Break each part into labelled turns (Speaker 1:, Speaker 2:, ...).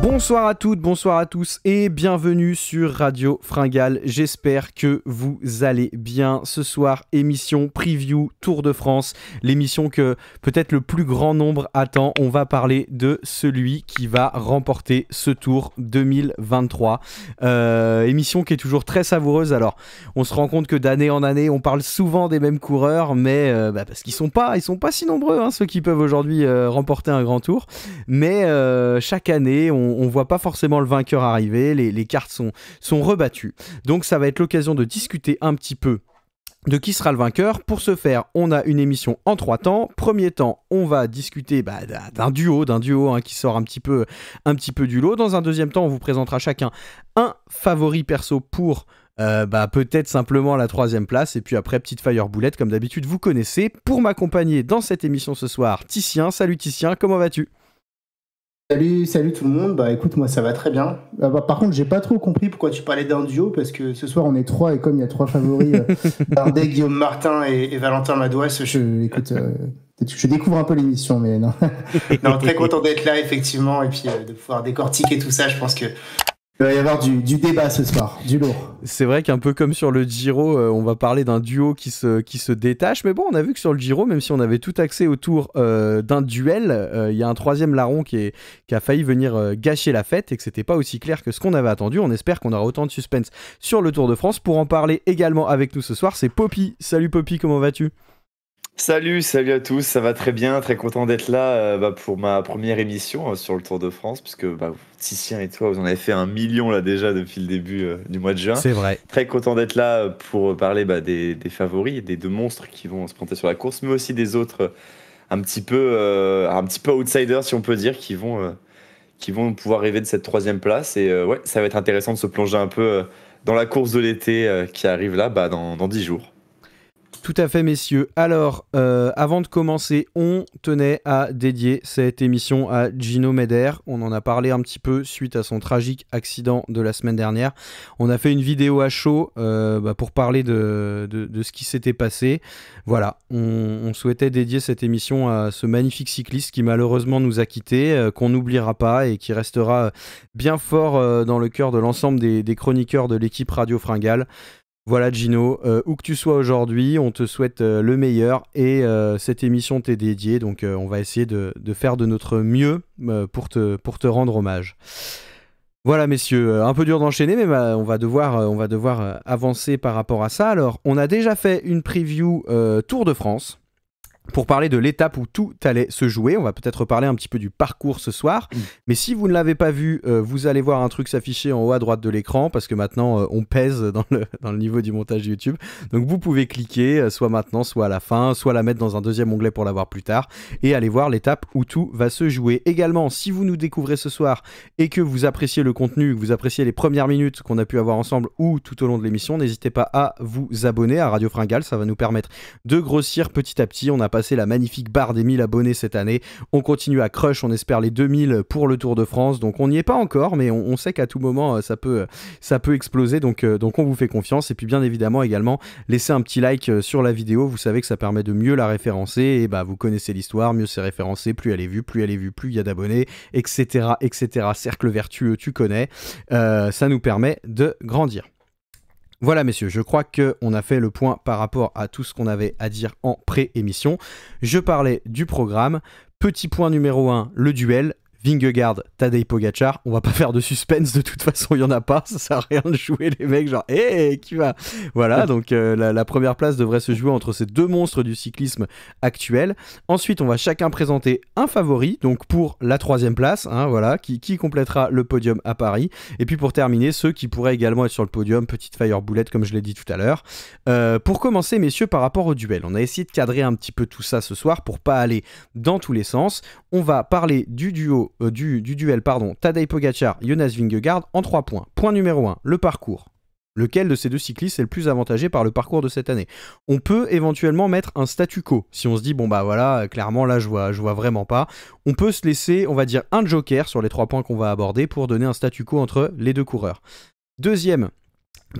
Speaker 1: Bonsoir à toutes, bonsoir à tous et bienvenue sur Radio Fringale. J'espère que vous allez bien. Ce soir, émission preview Tour de France, l'émission que peut-être le plus grand nombre attend. On va parler de celui qui va remporter ce Tour 2023. Émission qui est toujours très savoureuse. Alors, on se rend compte que d'année en année, on parle souvent des mêmes coureurs, mais parce qu'ils sont pas si nombreux, ceux qui peuvent aujourd'hui remporter un grand Tour. Mais chaque année, on voit pas forcément le vainqueur arriver, les cartes sont rebattues. Donc ça va être l'occasion de discuter un petit peu de qui sera le vainqueur. Pour ce faire, on a une émission en 3 temps. Premier temps, on va discuter d'un duo qui sort un petit peu du lot. Dans un deuxième temps, on vous présentera chacun un favori perso pour peut-être simplement la 3e place, et puis après petite fire boulette comme d'habitude vous connaissez. Pour m'accompagner dans cette émission ce soir, Titien. Salut Titien, comment vas-tu ?
Speaker 2: Salut tout le monde. Bah écoute, moi ça va très bien. Par contre, j'ai pas trop compris pourquoi tu parlais d'un duo, parce que ce soir on est 3 et comme il y a 3 favoris, Bardet, Guillaume Martin et Valentin Madouas, je découvre un peu l'émission, mais non. Non, très content d'être là effectivement, et puis de pouvoir décortiquer tout ça. Je pense que il va y avoir du débat ce soir, du lourd.
Speaker 1: C'est vrai qu'un peu comme sur le Giro, on va parler d'un duo qui se détache. Mais bon, on a vu que sur le Giro, même si on avait tout axé autour d'un duel, il y a un 3e larron qui a failli venir gâcher la fête et que c'était pas aussi clair que ce qu'on avait attendu. On espère qu'on aura autant de suspense sur le Tour de France. Pour en parler également avec nous ce soir, c'est Poppy. Salut Poppy, comment vas-tu ?
Speaker 3: Salut à tous, ça va très bien, très content d'être là pour ma première émission sur le Tour de France, puisque Titien et toi, vous en avez fait 1 million là déjà depuis le début du mois de juin.
Speaker 1: C'est vrai.
Speaker 3: Très content d'être là pour parler des favoris, des 2 monstres qui vont se présenter sur la course, mais aussi des autres un petit peu outsiders, si on peut dire, qui vont pouvoir rêver de cette 3e place. Et ça va être intéressant de se plonger un peu dans la course de l'été qui arrive là dans 10 jours.
Speaker 1: Tout à fait, messieurs. Alors, avant de commencer, on tenait à dédier cette émission à Gino Meder. On en a parlé un petit peu suite à son tragique accident de la semaine dernière. On a fait une vidéo à chaud pour parler de ce qui s'était passé. Voilà, on souhaitait dédier cette émission à ce magnifique cycliste qui malheureusement nous a quittés, qu'on n'oubliera pas et qui restera bien fort dans le cœur de l'ensemble des chroniqueurs de l'équipe Radio Fringale. Voilà Gino, où que tu sois aujourd'hui, on te souhaite le meilleur et cette émission t'est dédiée, donc on va essayer de faire de notre mieux pour te rendre hommage. Voilà messieurs, un peu dur d'enchaîner, mais on va devoir avancer par rapport à ça. Alors, on a déjà fait une preview Tour de France pour parler de l'étape où tout allait se jouer. On va peut-être parler un petit peu du parcours ce soir. Mais si vous ne l'avez pas vu, vous allez voir un truc s'afficher en haut à droite de l'écran, parce que maintenant, on pèse dans le niveau du montage YouTube. Donc vous pouvez cliquer, soit maintenant, soit à la fin, soit la mettre dans un 2e onglet pour la voir plus tard, et aller voir l'étape où tout va se jouer. Également, si vous nous découvrez ce soir, et que vous appréciez le contenu, que vous appréciez les premières minutes qu'on a pu avoir ensemble, ou tout au long de l'émission, n'hésitez pas à vous abonner à Radio Fringale. Ça va nous permettre de grossir petit à petit. On a passé la magnifique barre des 1000 abonnés cette année. On continue à crush, on espère les 2000 pour le Tour de France. Donc on n'y est pas encore, mais on sait qu'à tout moment ça peut exploser. Donc on vous fait confiance. Et puis bien évidemment également, laissez un petit like sur la vidéo. Vous savez que ça permet de mieux la référencer. Et vous connaissez l'histoire, mieux c'est référencé, plus elle est vue, plus il y a d'abonnés, etc. Cercle vertueux, tu connais. Ça nous permet de grandir. Voilà messieurs, je crois qu'on a fait le point par rapport à tout ce qu'on avait à dire en pré-émission. Je parlais du programme. Petit point numéro 1, le duel. Vingegaard, Tadej Pogačar, on va pas faire de suspense, de toute façon il y en a pas, ça sert à rien de jouer les mecs genre qui va. Voilà, donc la première place devrait se jouer entre ces 2 monstres du cyclisme actuel. Ensuite on va chacun présenter un favori, donc pour la 3e place, voilà, qui complétera le podium à Paris. Et puis pour terminer, ceux qui pourraient également être sur le podium, petite fire boulette comme je l'ai dit tout à l'heure. Pour commencer messieurs, par rapport au duel, on a essayé de cadrer un petit peu tout ça ce soir pour pas aller dans tous les sens. On va parler du duel Tadej Pogačar, Jonas Vingegaard en 3 points. Point numéro 1, le parcours. Lequel de ces 2 cyclistes est le plus avantagé par le parcours de cette année ? On peut éventuellement mettre un statu quo. Si on se dit, clairement là je vois vraiment pas. On peut se laisser, on va dire, un joker sur les 3 points qu'on va aborder pour donner un statu quo entre les 2 coureurs. Deuxième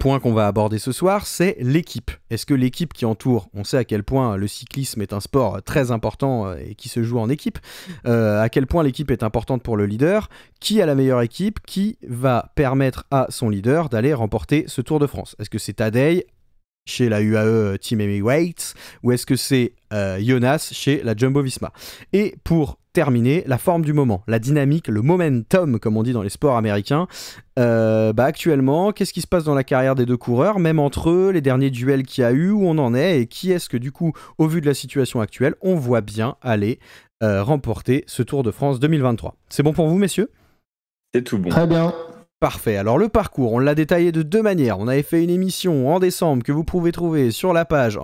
Speaker 1: point qu'on va aborder ce soir, c'est l'équipe. Est-ce que l'équipe qui entoure, on sait à quel point le cyclisme est un sport très important et qui se joue en équipe, à quel point l'équipe est importante pour le leader, qui a la meilleure équipe, qui va permettre à son leader d'aller remporter ce Tour de France? Est-ce que c'est Tadej chez la UAE Team Heavyweights ou est-ce que c'est Jonas chez la Jumbo-Visma? Et pour terminer, la forme du moment, la dynamique, le momentum, comme on dit dans les sports américains. Actuellement, qu'est-ce qui se passe dans la carrière des deux coureurs, même entre eux, les derniers duels qu'il y a eu, où on en est, et qui est-ce que du coup, au vu de la situation actuelle, on voit bien aller remporter ce Tour de France 2023. C'est bon pour vous, messieurs?
Speaker 3: C'est tout bon.
Speaker 2: Très bien.
Speaker 1: Parfait, alors le parcours, on l'a détaillé de deux manières. On avait fait une émission en décembre que vous pouvez trouver sur la page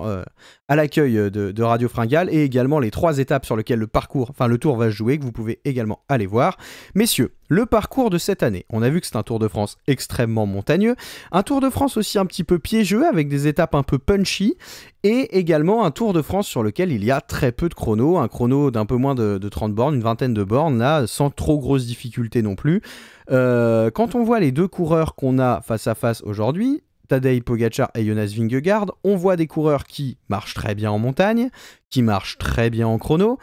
Speaker 1: à l'accueil de Radio Fringale et également les 3 étapes sur lesquelles le tour va se jouer, que vous pouvez également aller voir. Messieurs, le parcours de cette année, on a vu que c'est un Tour de France extrêmement montagneux, un Tour de France aussi un petit peu piégeux avec des étapes un peu punchy et également un Tour de France sur lequel il y a très peu de chronos, un chrono d'un peu moins de 30 bornes, une vingtaine de bornes là, sans trop grosses difficultés non plus. Quand on voit les deux coureurs qu'on a face à face aujourd'hui, Tadej Pogačar et Jonas Vingegaard, on voit des coureurs qui marchent très bien en montagne, qui marchent très bien en chrono,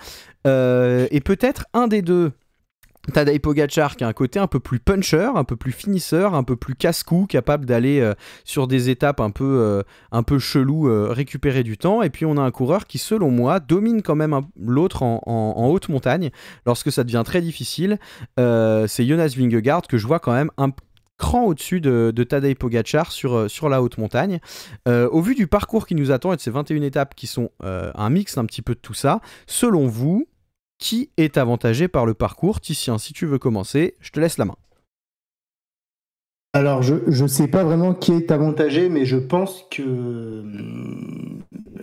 Speaker 1: et peut-être un des deux, Tadej Pogačar, qui a un côté un peu plus puncher, un peu plus finisseur, un peu plus casse-cou, capable d'aller sur des étapes un peu chelou, récupérer du temps. Et puis on a un coureur qui, selon moi, domine quand même l'autre en haute montagne. Lorsque ça devient très difficile, c'est Jonas Vingegaard que je vois quand même un cran au-dessus de Tadej Pogačar sur la haute montagne. Au vu du parcours qui nous attend et de ces 21 étapes qui sont un mix un petit peu de tout ça, selon vous, qui est avantagé par le parcours? Titien, si tu veux commencer, je te laisse la main.
Speaker 2: Alors, je sais pas vraiment qui est avantagé, mais je pense que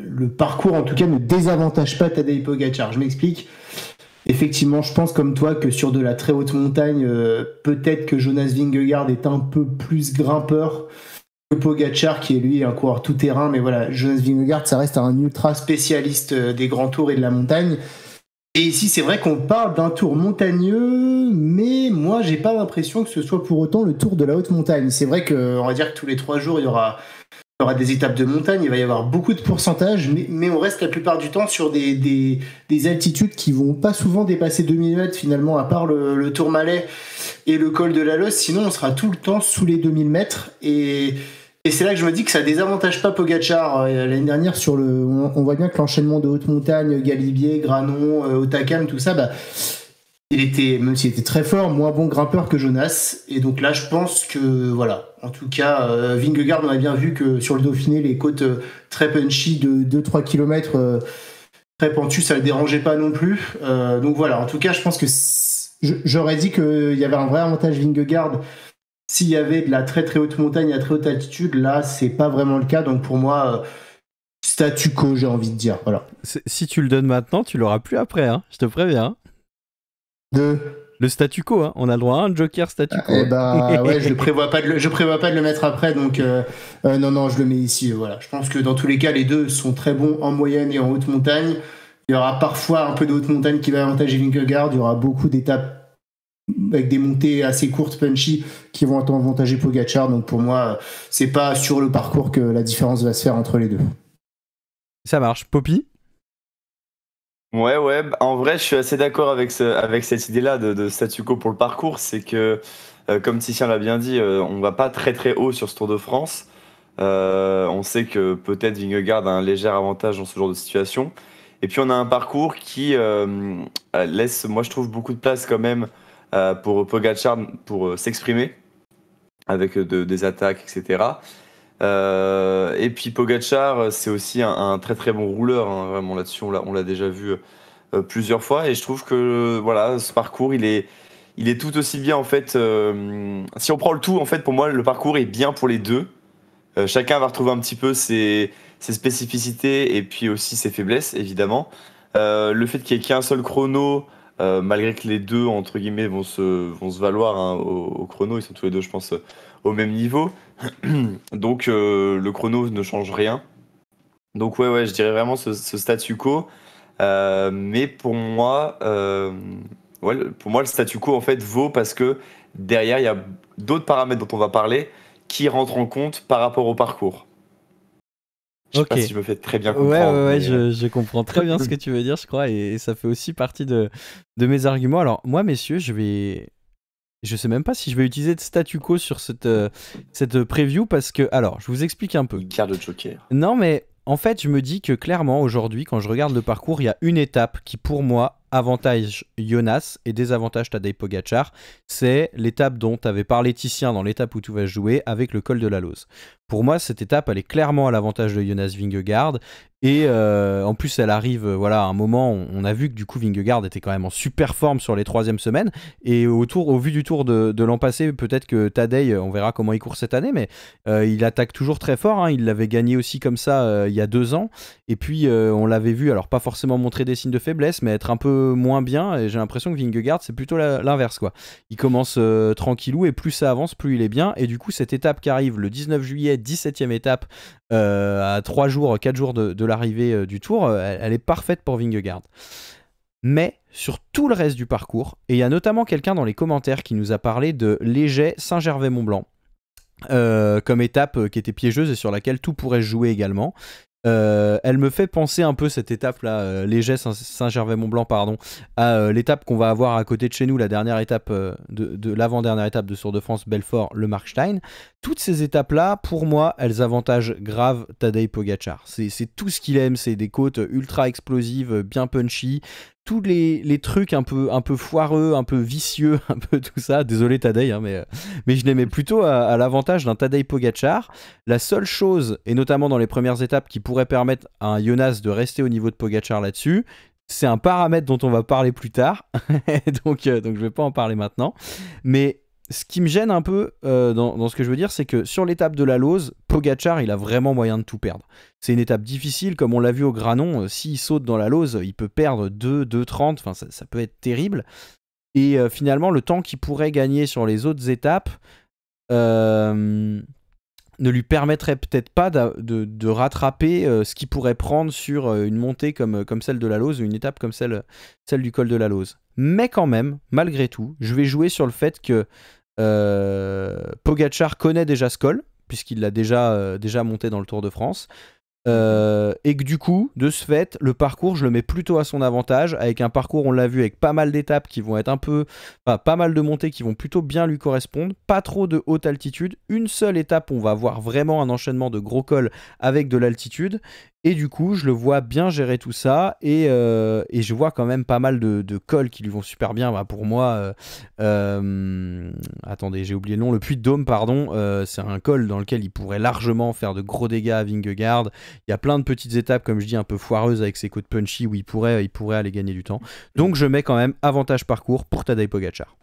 Speaker 2: le parcours, en tout cas, ne désavantage pas Tadej Pogačar. Je m'explique. Effectivement, je pense comme toi que sur de la très haute montagne, peut-être que Jonas Vingegaard est un peu plus grimpeur que Pogačar, qui est lui un coureur tout-terrain. Mais voilà, Jonas Vingegaard, ça reste un ultra spécialiste des grands tours et de la montagne. Et ici, c'est vrai qu'on parle d'un tour montagneux, mais moi, j'ai pas l'impression que ce soit pour autant le tour de la haute montagne. C'est vrai qu'on va dire que tous les 3 jours, il y aura des étapes de montagne, il va y avoir beaucoup de pourcentages, mais on reste la plupart du temps sur des altitudes qui vont pas souvent dépasser 2000 mètres finalement, à part le Tourmalet et le col de la Losse. Sinon, on sera tout le temps sous les 2000 mètres. Et c'est là que je me dis que ça désavantage pas Pogačar. L'année dernière, on voit bien que l'enchaînement de haute montagne, Galibier, Granon, Hautacam, tout ça, il était, même s'il était très fort, moins bon grimpeur que Jonas. Et donc là, je pense que, voilà, en tout cas, Vingegaard, on a bien vu que sur le Dauphiné, les côtes très punchy de 2-3 km très pentues, ça le dérangeait pas non plus. Donc voilà, en tout cas, je pense que j'aurais dit qu'il y avait un vrai avantage Vingegaard. S'il y avait de la très très haute montagne à très haute altitude, là, c'est pas vraiment le cas. Donc pour moi, statu quo, j'ai envie de dire. Voilà.
Speaker 1: Si tu le donnes maintenant, tu l'auras plus après, hein, je te préviens. Le statu quo, hein. On a le droit à un joker statu quo.
Speaker 2: Ouais, je prévois pas de le mettre après, donc non, je le mets ici. Voilà. Je pense que dans tous les cas, les deux sont très bons en moyenne et en haute montagne. Il y aura parfois un peu de haute montagne qui va avantager Vingegaard. Il y aura beaucoup d'étapes avec des montées assez courtes, punchy, qui vont avantager Pogačar. Donc pour moi, c'est pas sur le parcours que la différence va se faire entre les deux.
Speaker 1: Ça marche. Poppy?
Speaker 3: Ouais, en vrai, je suis assez d'accord avec cette idée-là de statu quo pour le parcours. C'est que, comme Titien l'a bien dit, on va pas très très haut sur ce Tour de France. On sait que peut-être Vingegaard a un léger avantage dans ce genre de situation. Et puis on a un parcours qui laisse, moi je trouve, beaucoup de place quand même pour Pogačar pour s'exprimer avec des attaques, etc. Et puis Pogačar, c'est aussi un très très bon rouleur, hein, vraiment là-dessus, on l'a déjà vu plusieurs fois. Et je trouve que voilà, ce parcours, il est tout aussi bien en fait. Si on prend le tout, en fait, pour moi, le parcours est bien pour les deux. Chacun va retrouver un petit peu ses spécificités et puis aussi ses faiblesses, évidemment. Le fait qu'il n'y ait qu'un seul chrono, malgré que les deux, entre guillemets, vont se valoir hein, au chrono, ils sont tous les deux, je pense, au même niveau. Donc, le chrono ne change rien. Donc, ouais, je dirais vraiment ce statu quo. Mais pour moi, le statu quo, en fait, vaut parce que derrière, il y a d'autres paramètres dont on va parler qui rentre en compte par rapport au parcours. Je sais pas si je me fais très bien comprendre.
Speaker 1: Ouais, je comprends très bien ce que tu veux dire, je crois, et ça fait aussi partie de mes arguments. Alors, moi, messieurs, je sais même pas si je vais utiliser de statu quo sur cette preview parce que, alors, je vous explique un peu.
Speaker 3: Il garde le Joker.
Speaker 1: Non, mais en fait, je me dis que clairement, aujourd'hui, quand je regarde le parcours, il y a une étape qui, pour moi, avantage Jonas et désavantage Tadej Pogacar. C'est l'étape dont avait parlé Titien dans l'étape où tout va se jouer avec le col de la Lose. Pour moi, cette étape, elle est clairement à l'avantage de Jonas Vingegaard. Et en plus, elle arrive à un moment, on a vu que du coup, Vingegaard était quand même en super forme sur les 3e semaines. Et au vu du tour de l'an passé, peut-être que Tadej, on verra comment il court cette année, mais il attaque toujours très fort. Hein. Il l'avait gagné aussi comme ça il y a 2 ans. Et puis, on l'avait vu, alors pas forcément montrer des signes de faiblesse, mais être un peu moins bien. Et j'ai l'impression que Vingegaard, c'est plutôt l'inverse, quoi. Il commence tranquillou et plus ça avance, plus il est bien. Et du coup, cette étape qui arrive le 19 juillet, 17e étape, à 4 jours de l'arrivée du Tour, elle est parfaite pour Vingegaard. Mais sur tout le reste du parcours, et il y a notamment quelqu'un dans les commentaires qui nous a parlé de Léger Saint-Gervais-Mont-Blanc comme étape qui était piégeuse et sur laquelle tout pourrait se jouer également. Elle me fait penser un peu cette étape là, Léger Saint-Gervais-Mont-Blanc, pardon, à l'étape qu'on va avoir à côté de chez nous, la dernière étape de l'avant-dernière étape de Tour de France, Belfort, le Markstein. Toutes ces étapes là, pour moi, elles avantagent grave Tadej Pogacar. C'est tout ce qu'il aime, c'est des côtes ultra explosives, bien punchy. Tous les trucs un peu foireux, un peu vicieux, un peu tout ça. Désolé Tadej, hein, mais je les mets plutôt à l'avantage d'un Tadej Pogacar. La seule chose, et notamment dans les premières étapes, qui pourrait permettre à un Jonas de rester au niveau de Pogacar là-dessus, c'est un paramètre dont on va parler plus tard. donc je ne vais pas en parler maintenant. Mais ce qui me gêne un peu dans ce que je veux dire, c'est que sur l'étape de la Lose, Pogacar, il a vraiment moyen de tout perdre. C'est une étape difficile, comme on l'a vu au Granon. S'il saute dans la Lose, il peut perdre 2,30. Enfin, ça peut être terrible. Et finalement, le temps qu'il pourrait gagner sur les autres étapes ne lui permettrait peut-être pas de rattraper ce qu'il pourrait prendre sur une montée comme celle de la Lose, ou une étape comme celle du col de la Lose. Mais quand même, malgré tout, je vais jouer sur le fait que Pogacar connaît déjà ce col, puisqu'il l'a déjà monté dans le Tour de France. Et que du coup, de ce fait, le parcours, je le mets plutôt à son avantage, avec un parcours, on l'a vu, avec pas mal d'étapes qui vont être pas mal de montées qui vont plutôt bien lui correspondre, pas trop de haute altitude, une seule étape où on va avoir vraiment un enchaînement de gros cols avec de l'altitude, et du coup, je le vois bien gérer tout ça, et je vois quand même pas mal de cols qui lui vont super bien. Bah, pour moi, attendez, j'ai oublié le nom, le Puy de Dôme, pardon, c'est un col dans lequel il pourrait largement faire de gros dégâts à Vingegaard. Il y a plein de petites étapes, comme je dis, un peu foireuses avec ses côtes punchy où il pourrait aller gagner du temps. Donc je mets quand même avantage parcours pour Tadej Pogacar.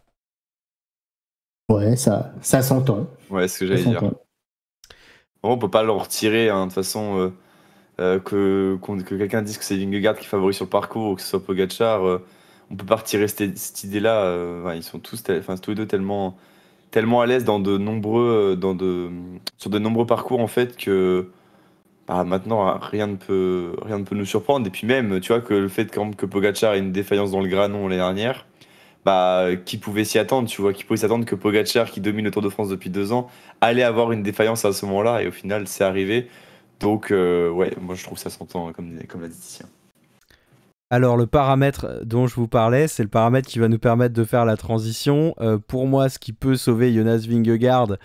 Speaker 2: Ouais, ça s'entend.
Speaker 3: Ouais, c'est ce que j'allais dire. Bon, on peut pas leur retirer, hein, de toute façon, que quelqu'un dise que c'est Vingegaard qui favorise sur le parcours ou que ce soit Pogacar. On peut pas retirer cette idée-là. Ils sont tous les deux tellement à l'aise dans sur de nombreux parcours en fait que maintenant rien ne peut nous surprendre. Et puis même, tu vois, que le fait que Pogacar ait une défaillance dans le Granon l'année dernière, qui pouvait s'y attendre, tu vois, qui pouvait s'attendre que Pogacar, qui domine le Tour de France depuis 2 ans, allait avoir une défaillance à ce moment-là, et au final c'est arrivé. Donc ouais, moi je trouve ça s'entend, comme l'a dit Titien.
Speaker 1: Alors le paramètre dont je vous parlais, c'est le paramètre qui va nous permettre de faire la transition. Pour moi, ce qui peut sauver Jonas Vingegaard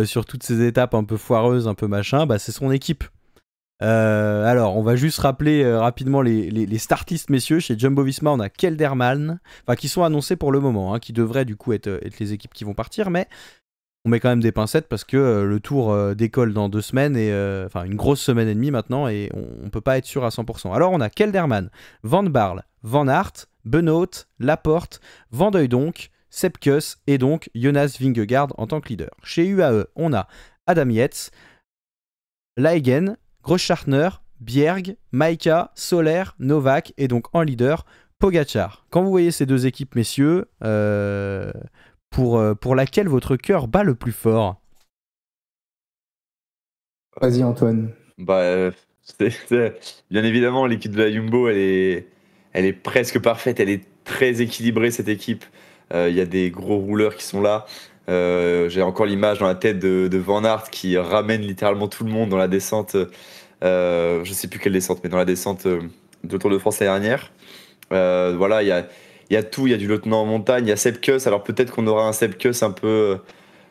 Speaker 1: sur toutes ces étapes un peu foireuses, un peu machin, c'est son équipe. Alors, on va juste rappeler rapidement les startistes, messieurs. Chez Jumbo-Visma, on a Kelderman, qui sont annoncés pour le moment, qui devraient du coup être les équipes qui vont partir, mais on met quand même des pincettes parce que le Tour décolle dans 2 semaines, et une grosse semaine et demie maintenant, et on peut pas être sûr à 100%. Alors, on a Kelderman, Van Barle, Van Aert, Benoot, Laporte, Van Hooijdonk, Sepkus et donc Jonas Vingegaard en tant que leader. Chez UAE, on a Adam Yates, Laegen, Grosschartner, Bjerg, Maika, Soler, Novak et donc en leader Pogacar. Quand vous voyez ces 2 équipes, messieurs, pour laquelle votre cœur bat le plus fort?
Speaker 2: Vas-y Antoine.
Speaker 3: Bien évidemment, l'équipe de la Jumbo, elle est presque parfaite, elle est très équilibrée cette équipe. Il y a des gros rouleurs qui sont là. J'ai encore l'image dans la tête de Van Aert qui ramène littéralement tout le monde dans la descente. Je sais plus quelle descente, mais dans la descente de Tour de France l'année dernière. Voilà, il y a tout. Il y a du lieutenant en montagne, il y a Sepp Kuss. Alors peut-être qu'on aura un Sepp Kuss un peu.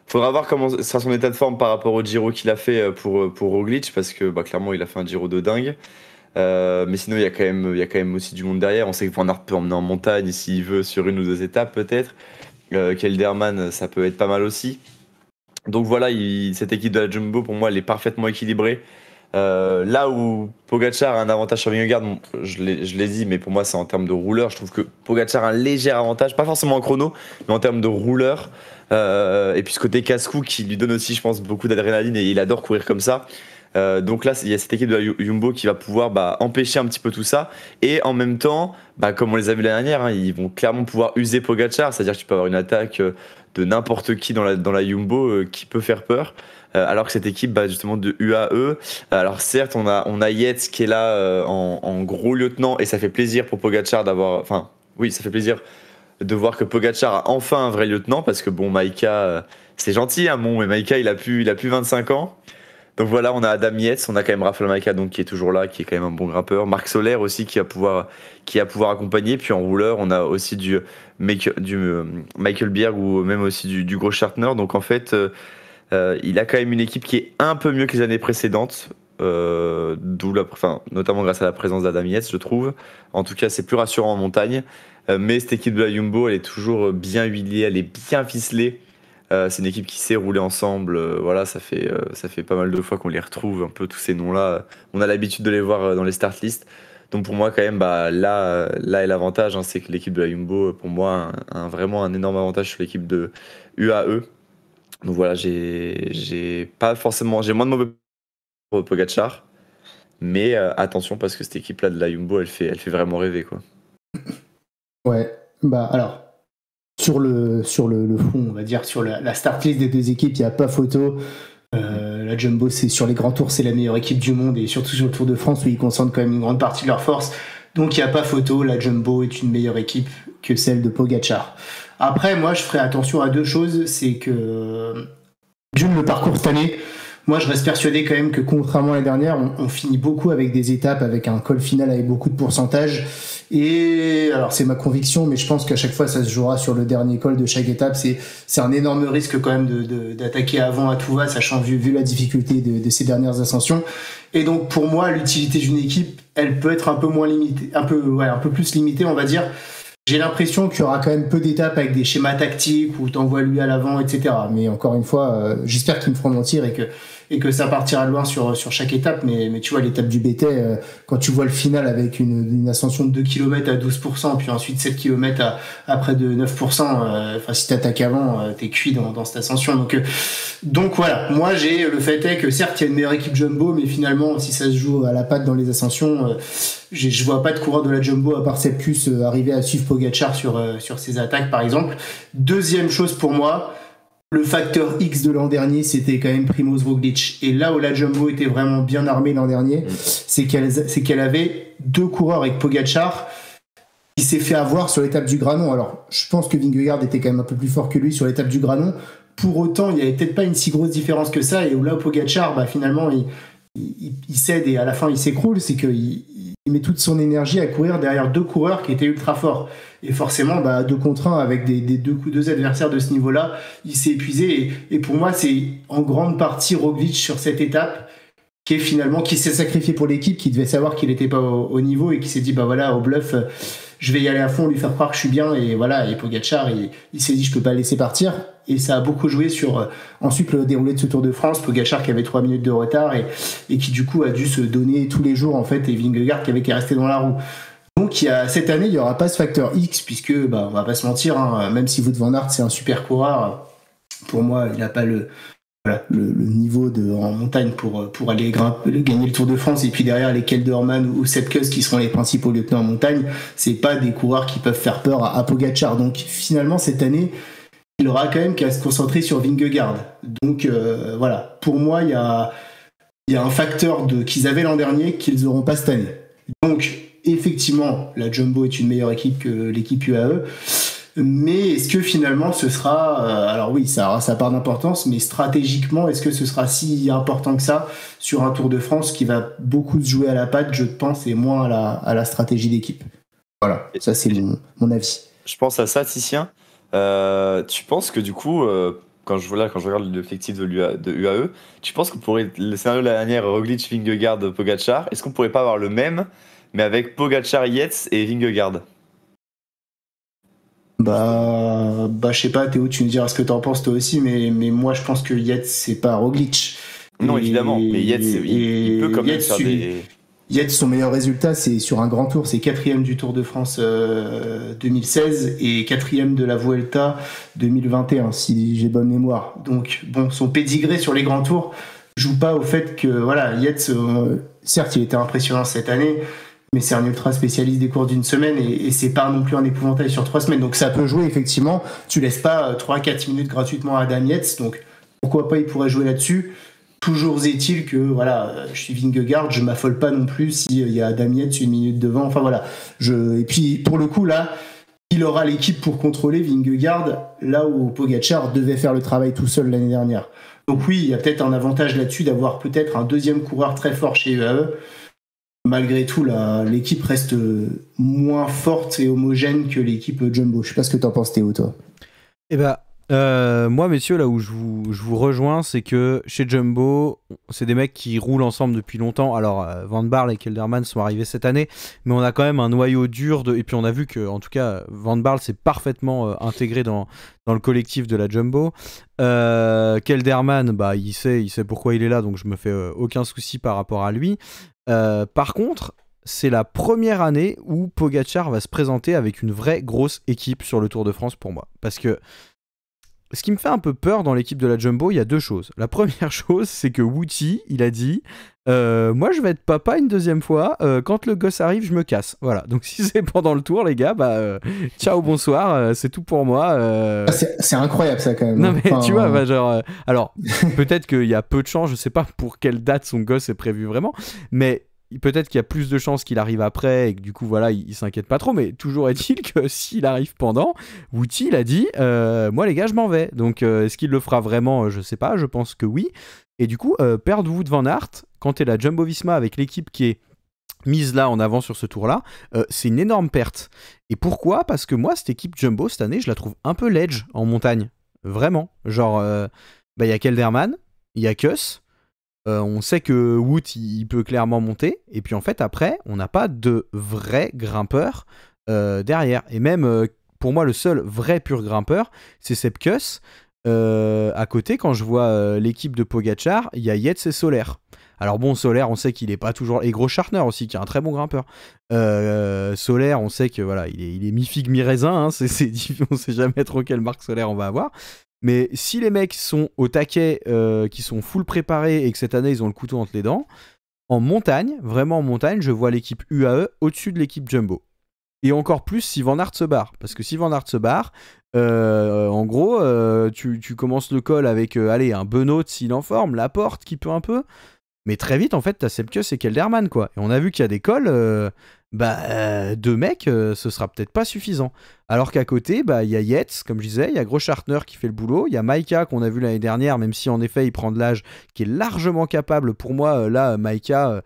Speaker 3: Faudra voir comment sera son état de forme par rapport au Giro qu'il a fait pour Roglic, parce que clairement il a fait un Giro de dingue. Mais sinon il y a quand même aussi du monde derrière. On sait que Van Aert peut emmener en montagne s'il veut sur une ou deux étapes peut-être. Kelderman, ça peut être pas mal aussi. Donc voilà, cette équipe de la Jumbo pour moi elle est parfaitement équilibrée. Là où Pogacar a un avantage sur Vingegaard, bon, je l'ai dit, mais pour moi c'est en termes de rouleur. Je trouve que Pogacar a un léger avantage, pas forcément en chrono, mais en termes de rouleur. Et puis ce côté casse-cou qui lui donne aussi, je pense, beaucoup d'adrénaline et il adore courir comme ça. Donc là, il y a cette équipe de la Jumbo qui va pouvoir empêcher un petit peu tout ça. Et en même temps, comme on les a vu l'année dernière, ils vont clairement pouvoir user Pogacar. C'est-à-dire que tu peux avoir une attaque de n'importe qui dans la Jumbo qui peut faire peur. Alors que cette équipe, justement, de UAE, alors certes, on a Yates qui est là en gros lieutenant et ça fait plaisir pour Pogacar d'avoir. Enfin, oui, ça fait plaisir de voir que Pogacar a enfin un vrai lieutenant parce que Maïka, c'est gentil, hein, mais Maïka, il a plus 25 ans. Donc voilà, on a Adam Yates, on a quand même Rafael Maïka donc qui est toujours là, qui est quand même un bon grimpeur. Marc Soler aussi qui va pouvoir accompagner. Puis en rouleur, on a aussi du Michael Bjerg ou même aussi du gros Schartner. Donc en fait, il a quand même une équipe qui est un peu mieux que les années précédentes. Notamment grâce à la présence d'Adam Yates, je trouve. En tout cas, c'est plus rassurant en montagne. Mais cette équipe de la Jumbo, elle est toujours bien huilée, elle est bien ficelée. C'est une équipe qui sait rouler ensemble. Voilà, ça fait pas mal de fois qu'on les retrouve, un peu tous ces noms-là. On a l'habitude de les voir dans les start lists. Donc pour moi, quand même, là est l'avantage, hein, c'est que l'équipe de la Jumbo, pour moi, a vraiment un énorme avantage sur l'équipe de UAE. Donc voilà, j'ai moins de mauvais pour Pogacar, mais attention parce que cette équipe-là de la Jumbo, elle fait vraiment rêver, quoi.
Speaker 2: Ouais, alors sur le fond, on va dire sur la start list des deux équipes, il n'y a pas photo. La Jumbo, c'est sur les grands tours, c'est la meilleure équipe du monde et surtout sur le Tour de France où ils concentrent quand même une grande partie de leur force. Donc il n'y a pas photo, la Jumbo est une meilleure équipe que celle de Pogacar. Après, moi, je ferai attention à deux choses, c'est que d'une, le parcours cette année, moi, je reste persuadé quand même que contrairement à l'année dernière, on finit beaucoup avec des étapes, avec un col final avec beaucoup de pourcentage. Et alors, c'est ma conviction, mais je pense qu'à chaque fois, ça se jouera sur le dernier col de chaque étape. C'est un énorme risque quand même d'attaquer avant à tout va, sachant vu la difficulté de ces dernières ascensions. Et donc, pour moi, l'utilité d'une équipe, elle peut être un peu moins limitée, un peu plus limitée, on va dire. J'ai l'impression qu'il y aura quand même peu d'étapes avec des schémas tactiques où t'envoies lui à l'avant, etc. Mais encore une fois, j'espère qu'ils me feront mentir et que ça partira loin sur chaque étape. Mais tu vois, l'étape du Béthais, quand tu vois le final avec une ascension de 2 km à 12%, puis ensuite 7 km à près de 9%, si t'attaques avant, t'es cuit dans cette ascension. Donc voilà, moi le fait est que certes il y a une meilleure équipe Jumbo, mais finalement si ça se joue à la patte dans les ascensions, je vois pas de coureur de la Jumbo à part Sepp Kuss arriver à suivre Pogacar sur ses attaques par exemple. Deuxième chose pour moi, le facteur X de l'an dernier, c'était quand même Primož Roglic. Et là où la Jumbo était vraiment bien armée l'an dernier, c'est qu'elle avait deux coureurs avec Pogacar qui s'est fait avoir sur l'étape du Granon. Alors je pense que Vingegaard était quand même un peu plus fort que lui sur l'étape du Granon. Pour autant, il n'y avait peut-être pas une si grosse différence que ça. Et là, Pogacar, finalement, il cède et à la fin, il s'écroule. C'est qu'il met toute son énergie à courir derrière deux coureurs qui étaient ultra forts. Et forcément, 2 contre 1 avec deux adversaires de ce niveau-là, il s'est épuisé. Et pour moi, c'est en grande partie Roglic sur cette étape qui s'est sacrifié pour l'équipe, qui devait savoir qu'il n'était pas au niveau et qui s'est dit, au bluff, je vais y aller à fond, lui faire croire que je suis bien. Et voilà, et Pogacar, il s'est dit, je peux pas le laisser partir. Et ça a beaucoup joué sur ensuite le déroulé de ce Tour de France. Pogacar qui avait 3 minutes de retard et qui du coup a dû se donner tous les jours en fait, et Vingegaard qui avait été resté dans la roue. Donc cette année il n'y aura pas ce facteur X puisque on va pas se mentir, hein, même si Wout van Aert c'est un super coureur, pour moi il n'a pas le niveau en montagne pour aller gagner le Tour de France. Et puis derrière les Kelderman ou Sepp Kuss qui seront les principaux lieutenants en montagne, c'est pas des coureurs qui peuvent faire peur à Pogacar. Donc finalement cette année il aura quand même qu'à se concentrer sur Vingegaard. Donc voilà, pour moi il y a un facteur qu'ils avaient l'an dernier qu'ils n'auront pas cette année. Donc effectivement la Jumbo est une meilleure équipe que l'équipe UAE. Mais est-ce que finalement ce sera, alors oui, ça aura sa part d'importance, mais stratégiquement, est-ce que ce sera si important que ça sur un Tour de France qui va beaucoup se jouer à la patte, je pense, et moins à la stratégie d'équipe? Voilà, ça c'est mon avis.
Speaker 3: Je pense à ça, Titien. Tu penses que du coup, quand je regarde l'effectif de UAE, tu penses qu'on pourrait, le scénario de la dernière, Roglic, Vingegaard, Pogacar, est-ce qu'on pourrait pas avoir le même, mais avec Pogacar, Yates et Vingegaard?
Speaker 2: Je sais pas, Théo, tu me diras ce que t'en penses toi aussi, mais moi je pense que Yates c'est pas Roglic.
Speaker 3: Non, évidemment, mais Yates, il peut quand même faire des...
Speaker 2: Yates, son meilleur résultat, c'est sur un grand tour, c'est 4e du Tour de France 2016 et 4e de la Vuelta 2021, si j'ai bonne mémoire. Donc, bon, son pédigré sur les grands tours joue pas au fait que, voilà, Yates, certes, il était impressionnant cette année, mais c'est un ultra spécialiste des courses d'une semaine et c'est pas non plus un épouvantail sur 3 semaines. Donc, ça peut jouer, effectivement. Tu laisses pas 3-4 minutes gratuitement à Adam Yates, donc pourquoi pas, il pourrait jouer là-dessus. Toujours est-il que voilà, je suis Vingegaard, je m'affole pas non plus s'il y a Adam Yates une minute devant. Enfin voilà. Et puis pour le coup là, il aura l'équipe pour contrôler Vingegaard là où Pogacar devait faire le travail tout seul l'année dernière. Donc oui, il y a peut-être un avantage là-dessus d'avoir peut-être un deuxième coureur très fort chez UAE. Malgré tout, l'équipe reste moins forte et homogène que l'équipe Jumbo. Je sais pas ce que t'en penses, Théo, toi.
Speaker 1: Eh ben, moi, messieurs, là où je vous rejoins, c'est que chez Jumbo, c'est des mecs qui roulent ensemble depuis longtemps. Alors, Van Barle et Kelderman sont arrivés cette année, mais on a quand même un noyau dur. Et puis, on a vu que, en tout cas, Van Barle s'est parfaitement intégré dans le collectif de la Jumbo. Kelderman, bah, il sait pourquoi il est là, donc je me fais aucun souci par rapport à lui. Par contre, c'est la première année où Pogacar va se présenter avec une vraie grosse équipe sur le Tour de France pour moi. Parce que ce qui me fait un peu peur dans l'équipe de la Jumbo, il y a deux choses. La première chose, c'est que Wout, il a dit moi je vais être papa une deuxième fois, quand le gosse arrive, je me casse. Voilà, donc si c'est pendant le tour, les gars, ciao, bonsoir, c'est tout pour moi.
Speaker 2: C'est incroyable ça quand même.
Speaker 1: Non mais tu vois, genre, alors peut-être qu'il y a peu de chance, je sais pas pour quelle date son gosse est prévu vraiment, mais peut-être qu'il y a plus de chances qu'il arrive après et que du coup voilà il s'inquiète pas trop, mais toujours est-il que s'il arrive pendant, Wout il a dit moi les gars je m'en vais, donc est-ce qu'il le fera vraiment, je sais pas, je pense que oui. Et du coup perdre Wout van Aert quand t'es la Jumbo-Visma avec l'équipe qui est mise là en avant sur ce tour là, c'est une énorme perte. Et pourquoi? Parce que moi cette équipe Jumbo cette année je la trouve un peu ledge en montagne, vraiment, genre y a Kelderman, il y a Kuss. On sait que Wout il peut clairement monter, et puis en fait après on n'a pas de vrais grimpeurs derrière, et même pour moi le seul vrai pur grimpeur c'est Sepp Kuss. À côté quand je vois l'équipe de Pogacar, il y a Yates et Soler. Alors bon, Soler on sait qu'il est pas toujours, et Großschartner aussi qui est un très bon grimpeur. Soler on sait que voilà il est mi-figue mi-raisin, hein, on sait jamais trop quelle marque Soler on va avoir. Mais si les mecs sont au taquet, qui sont full préparés et que cette année ils ont le couteau entre les dents, en montagne, vraiment en montagne, je vois l'équipe UAE au-dessus de l'équipe Jumbo. Et encore plus si Van Aert se barre. Parce que si Van Aert se barre, en gros, tu commences le col avec un Benoît s'il en forme, Laporte qui peut un peu. Mais très vite, en fait, t'as Sepp Kuss et Kelderman, quoi. Et on a vu qu'il y a des cols, deux mecs, ce sera peut-être pas suffisant. Alors qu'à côté, il y a Yates, comme je disais, il y a Großschartner qui fait le boulot, il y a Maïka qu'on a vu l'année dernière, même si en effet il prend de l'âge, qui est largement capable. Pour moi, là, Maïka,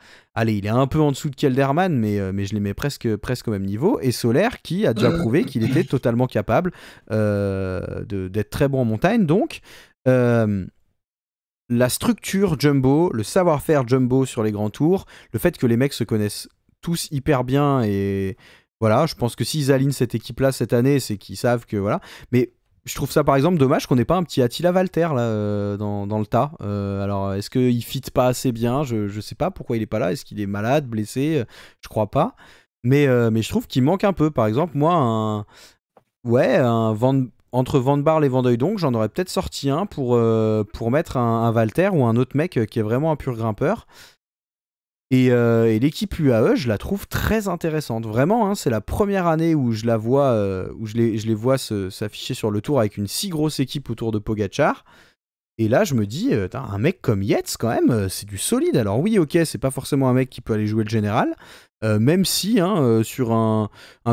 Speaker 1: il est un peu en dessous de Kelderman, mais je les mets presque au même niveau. Et Soler, qui a déjà prouvé qu'il était totalement capable d'être très bon en montagne. Donc, la structure Jumbo, le savoir-faire Jumbo sur les grands tours, le fait que les mecs se connaissent tous hyper bien, et voilà, je pense que s'ils alignent cette équipe-là cette année, c'est qu'ils savent que voilà. Mais je trouve ça par exemple dommage qu'on n'ait pas un petit Attila Valter là dans le tas. Alors est-ce qu'il fit pas assez bien? Je sais pas pourquoi il est pas là. Est-ce qu'il est malade, blessé? Je crois pas. Mais je trouve qu'il manque un peu. Par exemple, moi, entre Van Barle et Van Hooijdonk, j'en aurais peut-être sorti un pour mettre un Valter ou un autre mec qui est vraiment un pur grimpeur. Et l'équipe UAE, je la trouve très intéressante. Vraiment, hein, c'est la première année où je la vois, où je les vois s'afficher sur le tour avec une si grosse équipe autour de Pogacar. Et là, je me dis, un mec comme Yates, quand même, c'est du solide. Alors oui, ok, c'est pas forcément un mec qui peut aller jouer le général, même si, sur un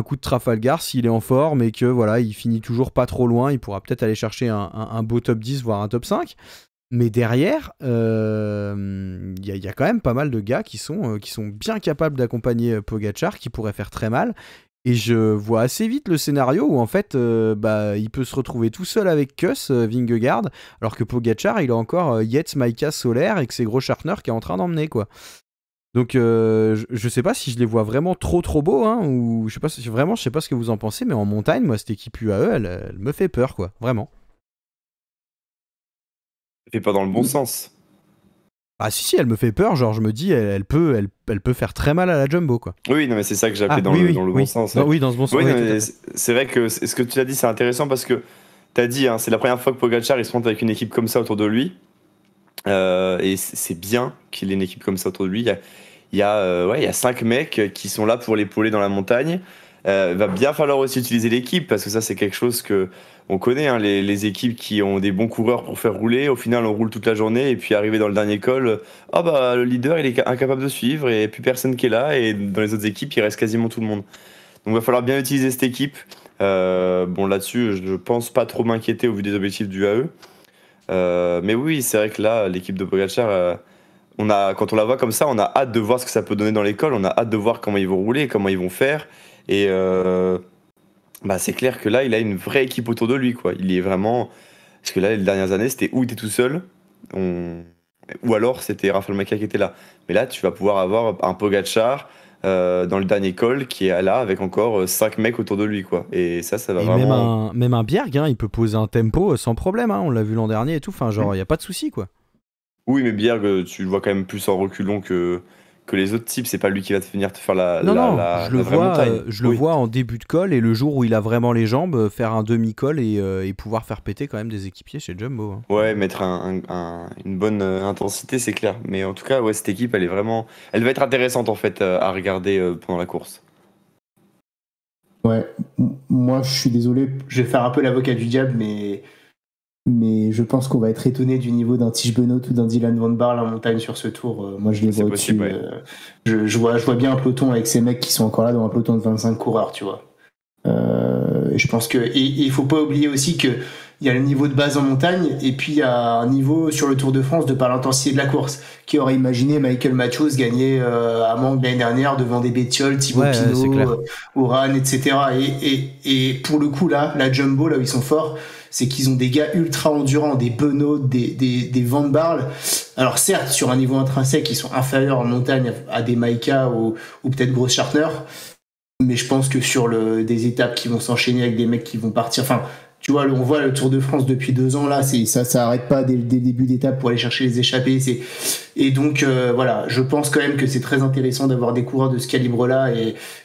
Speaker 1: coup de Trafalgar, s'il est en forme et que voilà, il finit toujours pas trop loin, il pourra peut-être aller chercher un beau top 10, voire un top 5. Mais derrière, y a quand même pas mal de gars qui sont bien capables d'accompagner Pogačar, qui pourraient faire très mal. Et je vois assez vite le scénario où en fait, il peut se retrouver tout seul avec Kuss, Vingegaard, alors que Pogačar, il a encore Yates, Maika, Soler et que c'est Großschartner qui est en train d'emmener, quoi. Donc je sais pas si je les vois vraiment trop beaux, ou je sais pas je sais pas ce que vous en pensez, mais en montagne, moi cette équipe UAE, elle me fait peur, quoi, vraiment.
Speaker 3: Et pas dans le bon sens.
Speaker 1: Ah si, elle me fait peur, genre je me dis, elle peut faire très mal à la Jumbo, quoi.
Speaker 3: Oui, non, mais c'est ça que j'ai appelé dans le bon sens.
Speaker 1: Oui, dans ce bon sens.
Speaker 3: Oui,
Speaker 1: Oui,
Speaker 3: c'est vrai que ce que tu as dit, c'est intéressant parce que tu as dit, c'est la première fois que Pogačar il se monte avec une équipe comme ça autour de lui. Et c'est bien qu'il ait une équipe comme ça autour de lui. Il y a 5 mecs qui sont là pour l'épauler dans la montagne. Va bien falloir aussi utiliser l'équipe parce que ça, c'est quelque chose que on connaît, les équipes qui ont des bons coureurs pour faire rouler. Au final, on roule toute la journée et puis arrivé dans le dernier col, le leader il est incapable de suivre et plus personne qui est là. Et dans les autres équipes, il reste quasiment tout le monde. Donc, il va falloir bien utiliser cette équipe. Là-dessus, je pense pas trop m'inquiéter au vu des objectifs du AE. Mais oui, c'est vrai que là, l'équipe de Pogačar, quand on la voit comme ça, on a hâte de voir ce que ça peut donner dans l'école. On a hâte de voir comment ils vont rouler, comment ils vont faire. Et c'est clair que là, il a une vraie équipe autour de lui, quoi. Il est vraiment. Parce que là, les dernières années, c'était où il était tout seul, ou alors c'était Rafael Maika qui était là. Mais là, tu vas pouvoir avoir un Pogačar dans le dernier col qui est là avec encore 5 mecs autour de lui, quoi. Et ça va vraiment.
Speaker 1: Même un Bjerg, il peut poser un tempo sans problème. On l'a vu l'an dernier et tout. Enfin, genre, il n'y a pas de souci, quoi.
Speaker 3: Oui, mais Bjerg, tu le vois quand même plus en reculons que les autres types. C'est pas lui qui va venir te faire la vraie montagne.
Speaker 1: Je le vois en début de col et le jour où il a vraiment les jambes, faire un demi-col et pouvoir faire péter quand même des équipiers chez Jumbo.
Speaker 3: Ouais, mettre une bonne intensité, c'est clair. Mais en tout cas, ouais, cette équipe, elle va être intéressante en fait à regarder pendant la course.
Speaker 2: Ouais, moi je suis désolé, je vais faire un peu l'avocat du diable, mais je pense qu'on va être étonné du niveau d'un Tish Benoît ou d'un Dylan Van Baarle en montagne sur ce tour. Moi, je les vois au-dessus. Ouais. Je vois bien un peloton avec ces mecs qui sont encore là dans un peloton de 25 coureurs, tu vois. Je pense que et il faut pas oublier aussi que il y a le niveau de base en montagne et puis il y a un niveau sur le Tour de France de par l'intensité de la course. Qui aurait imaginé Michael Matthews gagner à Mantes l'année dernière devant des Bettiol, Thibaut Pinot, Oran, etc. Et pour le coup là, la Jumbo là où ils sont forts, c'est qu'ils ont des gars ultra endurants, des Benoît, des Van Baarle. Alors certes, sur un niveau intrinsèque, ils sont inférieurs en montagne à des Maika ou peut-être Großschartner, mais je pense que sur des étapes qui vont s'enchaîner avec des mecs qui vont partir... Enfin, tu vois, on voit le Tour de France depuis 2 ans, là, ça arrête pas dès le début d'étape pour aller chercher les échappées. Et donc, voilà, je pense quand même que c'est très intéressant d'avoir des coureurs de ce calibre-là.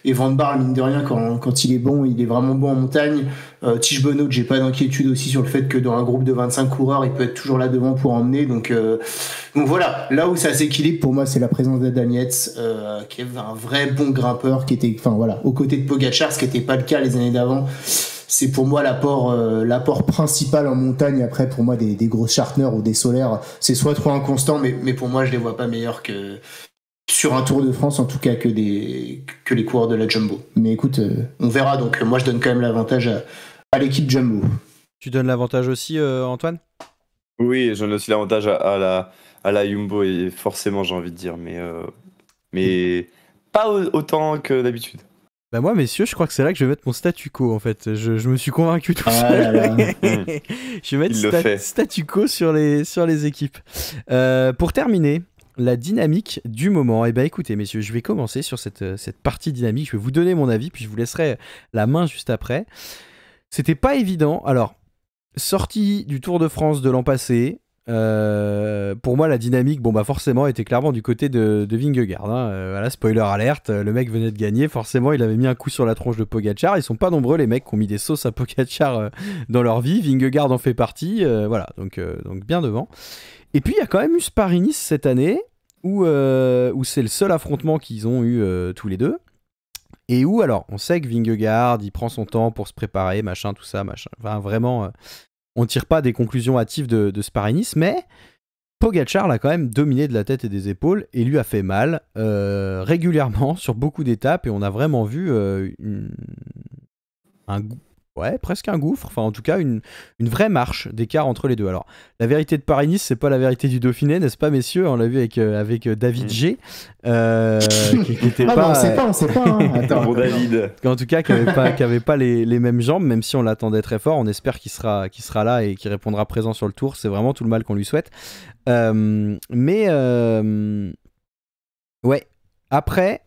Speaker 2: Et Van Baarle, mine de rien, quand il est bon, il est vraiment bon en montagne. Tish Benoît, j'ai pas d'inquiétude aussi sur le fait que dans un groupe de 25 coureurs, il peut être toujours là devant pour emmener. Donc voilà, là où ça s'équilibre, pour moi, c'est la présence d'Adam Yates, qui est un vrai bon grimpeur, qui était, enfin voilà, aux côtés de Pogačar, ce qui n'était pas le cas les années d'avant. C'est pour moi l'apport principal en montagne. Après, pour moi, des Großschartner ou des Soler, c'est soit trop inconstant, mais pour moi, je les vois pas meilleurs que sur un Tour de France, en tout cas, que les coureurs de la Jumbo. Mais écoute, on verra. Donc, moi, je donne quand même l'avantage à l'équipe Jumbo.
Speaker 1: Tu donnes l'avantage aussi, Antoine ?
Speaker 3: Oui, je donne aussi l'avantage à la Jumbo, et forcément, j'ai envie de dire, mais pas autant que d'habitude.
Speaker 1: Bah moi, messieurs, je crois que c'est là que je vais mettre mon statu quo, en fait. Je me suis convaincu tout seul. Je vais mettre statu quo sur les équipes. Pour terminer, la dynamique du moment. Eh bien, écoutez, messieurs, je vais commencer sur cette partie dynamique. Je vais vous donner mon avis, puis je vous laisserai la main juste après. C'était pas évident. Alors, sortie du Tour de France de l'an passé... pour moi la dynamique forcément était clairement du côté de Vingegaard, voilà, spoiler alerte, le mec venait de gagner, forcément il avait mis un coup sur la tronche de Pogačar. Ils sont pas nombreux les mecs qui ont mis des sauces à Pogačar dans leur vie. Vingegaard en fait partie, voilà, donc bien devant. Et puis il y a quand même eu ce Paris-Nice cette année où c'est le seul affrontement qu'ils ont eu tous les deux, et où alors on sait que Vingegaard il prend son temps pour se préparer, machin, tout ça, machin, enfin vraiment on tire pas des conclusions hâtives de ce Paris-Nice, mais Pogačar l'a quand même dominé de la tête et des épaules et lui a fait mal régulièrement sur beaucoup d'étapes et on a vraiment vu presque un gouffre, enfin en tout cas une vraie marche d'écart entre les deux. Alors la vérité de Paris-Nice, c'est pas la vérité du Dauphiné, n'est-ce pas messieurs? On l'a vu avec David G, qui était pas...
Speaker 2: on sait pas. Hein. Attends,
Speaker 3: bon David.
Speaker 1: En tout cas, qui avait pas les mêmes jambes, même si on l'attendait très fort. On espère qu'il sera là et qu'il répondra présent sur le tour. C'est vraiment tout le mal qu'on lui souhaite. Ouais. Après,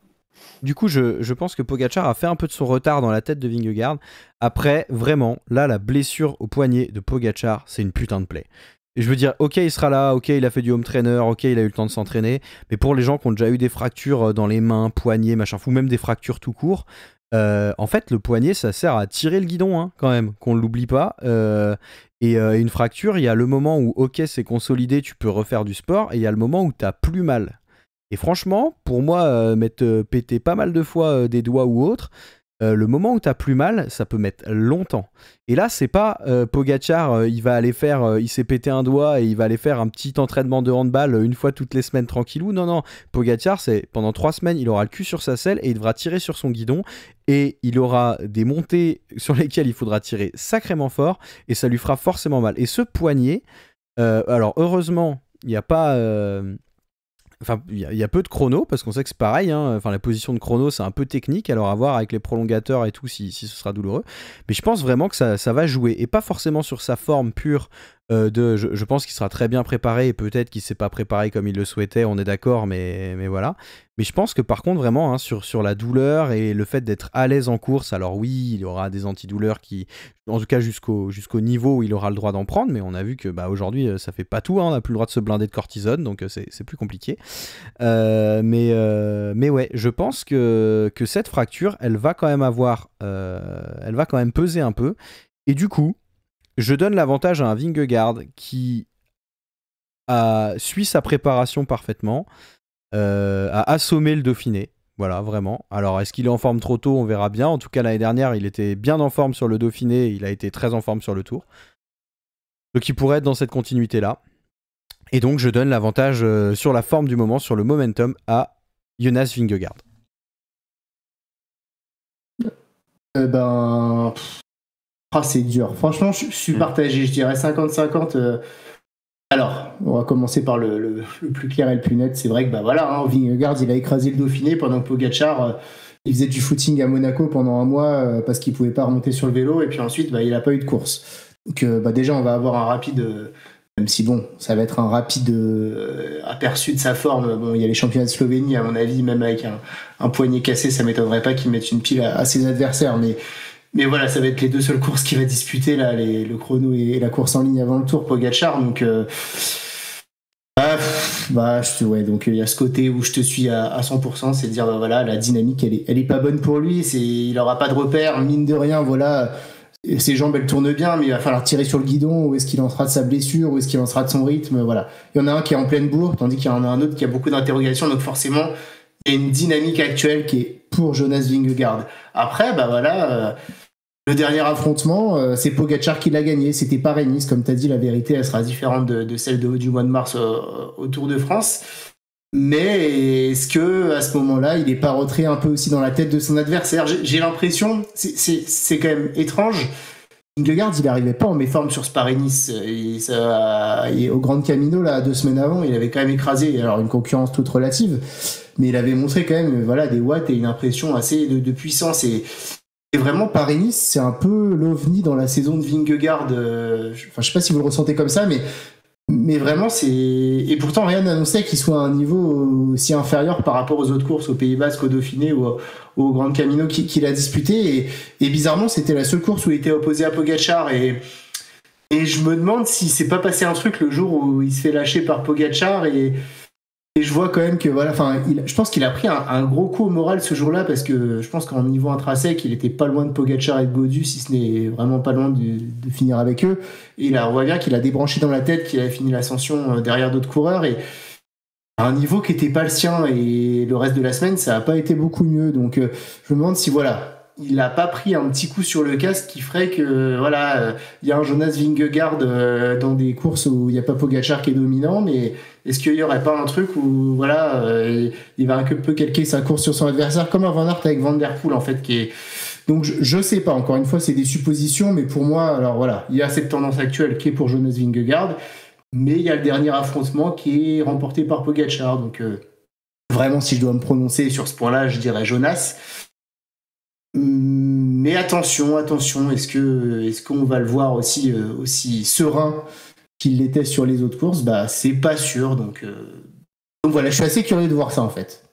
Speaker 1: du coup, je pense que Pogačar a fait un peu de son retard dans la tête de Vingegaard. Après, vraiment, là, la blessure au poignet de Pogačar, c'est une putain de plaie. Et je veux dire, ok, il sera là, ok, il a fait du home trainer, ok, il a eu le temps de s'entraîner, mais pour les gens qui ont déjà eu des fractures dans les mains, poignets, machin, ou même des fractures tout court, en fait, le poignet, ça sert à tirer le guidon, hein, quand même, qu'on ne l'oublie pas. Et une fracture, il y a le moment où, ok, c'est consolidé, tu peux refaire du sport, et il y a le moment où t'as plus mal. Et franchement, pour moi, m'être pété pas mal de fois des doigts ou autre, le moment où t'as plus mal, ça peut mettre longtemps. Et là, c'est pas Pogačar, il s'est pété un doigt et il va aller faire un petit entraînement de handball une fois toutes les semaines tranquillou. Non. Pogačar, c'est pendant 3 semaines, il aura le cul sur sa selle et il devra tirer sur son guidon. Et il aura des montées sur lesquelles il faudra tirer sacrément fort et ça lui fera forcément mal. Et ce poignet, alors heureusement, il n'y a pas... Enfin, il y a peu de chrono, parce qu'on sait que c'est pareil, hein. Enfin, la position de chrono, c'est un peu technique, alors à voir avec les prolongateurs et tout, si ce sera douloureux. Mais je pense vraiment que ça va jouer, et pas forcément sur sa forme pure je pense qu'il sera très bien préparé, et peut-être qu'il ne s'est pas préparé comme il le souhaitait, on est d'accord, mais voilà. Mais je pense que par contre, vraiment, hein, sur la douleur et le fait d'être à l'aise en course, alors oui, il aura des antidouleurs qui, en tout cas jusqu'au niveau où il aura le droit d'en prendre, mais on a vu que aujourd'hui, ça fait pas tout, hein, on n'a plus le droit de se blinder de cortisone, donc c'est plus compliqué. Mais ouais, je pense que cette fracture, elle va quand même peser un peu, et du coup, je donne l'avantage à un Vingegaard qui suit sa préparation parfaitement, a assommé le Dauphiné. Voilà, vraiment. Alors, est-ce qu'il est en forme trop tôt? On verra bien. En tout cas, l'année dernière, il était bien en forme sur le Dauphiné. Il a été très en forme sur le Tour. Donc, il pourrait être dans cette continuité-là. Et donc, je donne l'avantage sur la forme du moment, sur le momentum, à Jonas Vingegaard.
Speaker 2: C'est dur. Franchement, je suis partagé. Je dirais 50-50. Alors, on va commencer par le plus clair et le plus net. C'est vrai que Vingegaard, il a écrasé le Dauphiné pendant que Pogačar, il faisait du footing à Monaco pendant un mois parce qu'il pouvait pas remonter sur le vélo. Et puis ensuite, il a pas eu de course. Donc déjà, on va avoir un rapide... même si ça va être un rapide aperçu de sa forme. Bon, il y a les championnats de Slovénie, à mon avis, même avec un poignet cassé, ça m'étonnerait pas qu'il mette une pile à ses adversaires. Mais voilà, ça va être les deux seules courses qu'il va disputer, là, le chrono et la course en ligne avant le Tour, Pogačar. Donc, donc il y a ce côté où je te suis à 100%, c'est de dire, la dynamique, elle est pas bonne pour lui. Il aura pas de repère, mine de rien, voilà. Ses jambes, elles tournent bien, mais il va falloir tirer sur le guidon. Où est-ce qu'il en sera de sa blessure? Où est-ce qu'il en sera de son rythme? Voilà. Il y en a un qui est en pleine bourre, tandis qu'il y en a un autre qui a beaucoup d'interrogations. Donc forcément, il y a une dynamique actuelle qui est pour Jonas Vingegaard. Après, le dernier affrontement, c'est Pogačar qui l'a gagné. C'était Paris-Nice, comme tu as dit, la vérité, elle sera différente de celle du mois de mars au Tour de France. Mais est-ce que à ce moment-là, il n'est pas rentré un peu aussi dans la tête de son adversaire? J'ai l'impression, c'est quand même étrange. Vingegaard, il n'arrivait pas en méforme sur ce Paris-Nice. Et au Grand Camino, là, 2 semaines avant, il avait quand même écrasé, alors une concurrence toute relative, mais il avait montré quand même des watts et une impression assez de puissance. Et vraiment, Paris-Nice, c'est un peu l'ovni dans la saison de Vingegaard. Je sais pas si vous le ressentez comme ça, mais vraiment, c'est... Et pourtant, rien n'annonçait qu'il soit à un niveau aussi inférieur par rapport aux autres courses, au Pays Basque, au Dauphiné ou au Grand Camino qu'il a disputé. Et bizarrement, c'était la seule course où il était opposé à Pogačar. Et je me demande si c'est pas passé un truc le jour où il se fait lâcher par Pogačar. Et je vois quand même que, je pense qu'il a pris un gros coup au moral ce jour-là, parce que je pense qu'en niveau intrinsèque, il était pas loin de Pogačar et de Gaudu, si ce n'est vraiment pas loin de finir avec eux. Et là, on voit bien qu'il a débranché dans la tête, qu'il avait fini l'ascension derrière d'autres coureurs, et à un niveau qui n'était pas le sien. Et le reste de la semaine, ça n'a pas été beaucoup mieux. Donc, je me demande si, il n'a pas pris un petit coup sur le casque qui ferait que voilà, il y a un Jonas Vingegaard dans des courses où il n'y a pas Pogačar qui est dominant, mais est-ce qu'il n'y aurait pas un truc où voilà, il va un peu calquer sa course sur son adversaire comme un Van Aert avec Van Der Poel en fait qui est. Donc je sais pas, encore une fois c'est des suppositions, mais pour moi alors voilà, il y a cette tendance actuelle qui est pour Jonas Vingegaard, mais il y a le dernier affrontement qui est remporté par Pogačar, donc vraiment si je dois me prononcer sur ce point-là, je dirais Jonas. Mais attention, est-ce qu'on va le voir aussi serein qu'il l'était sur les autres courses? Bah c'est pas sûr, donc voilà, je suis assez curieux de voir ça en fait.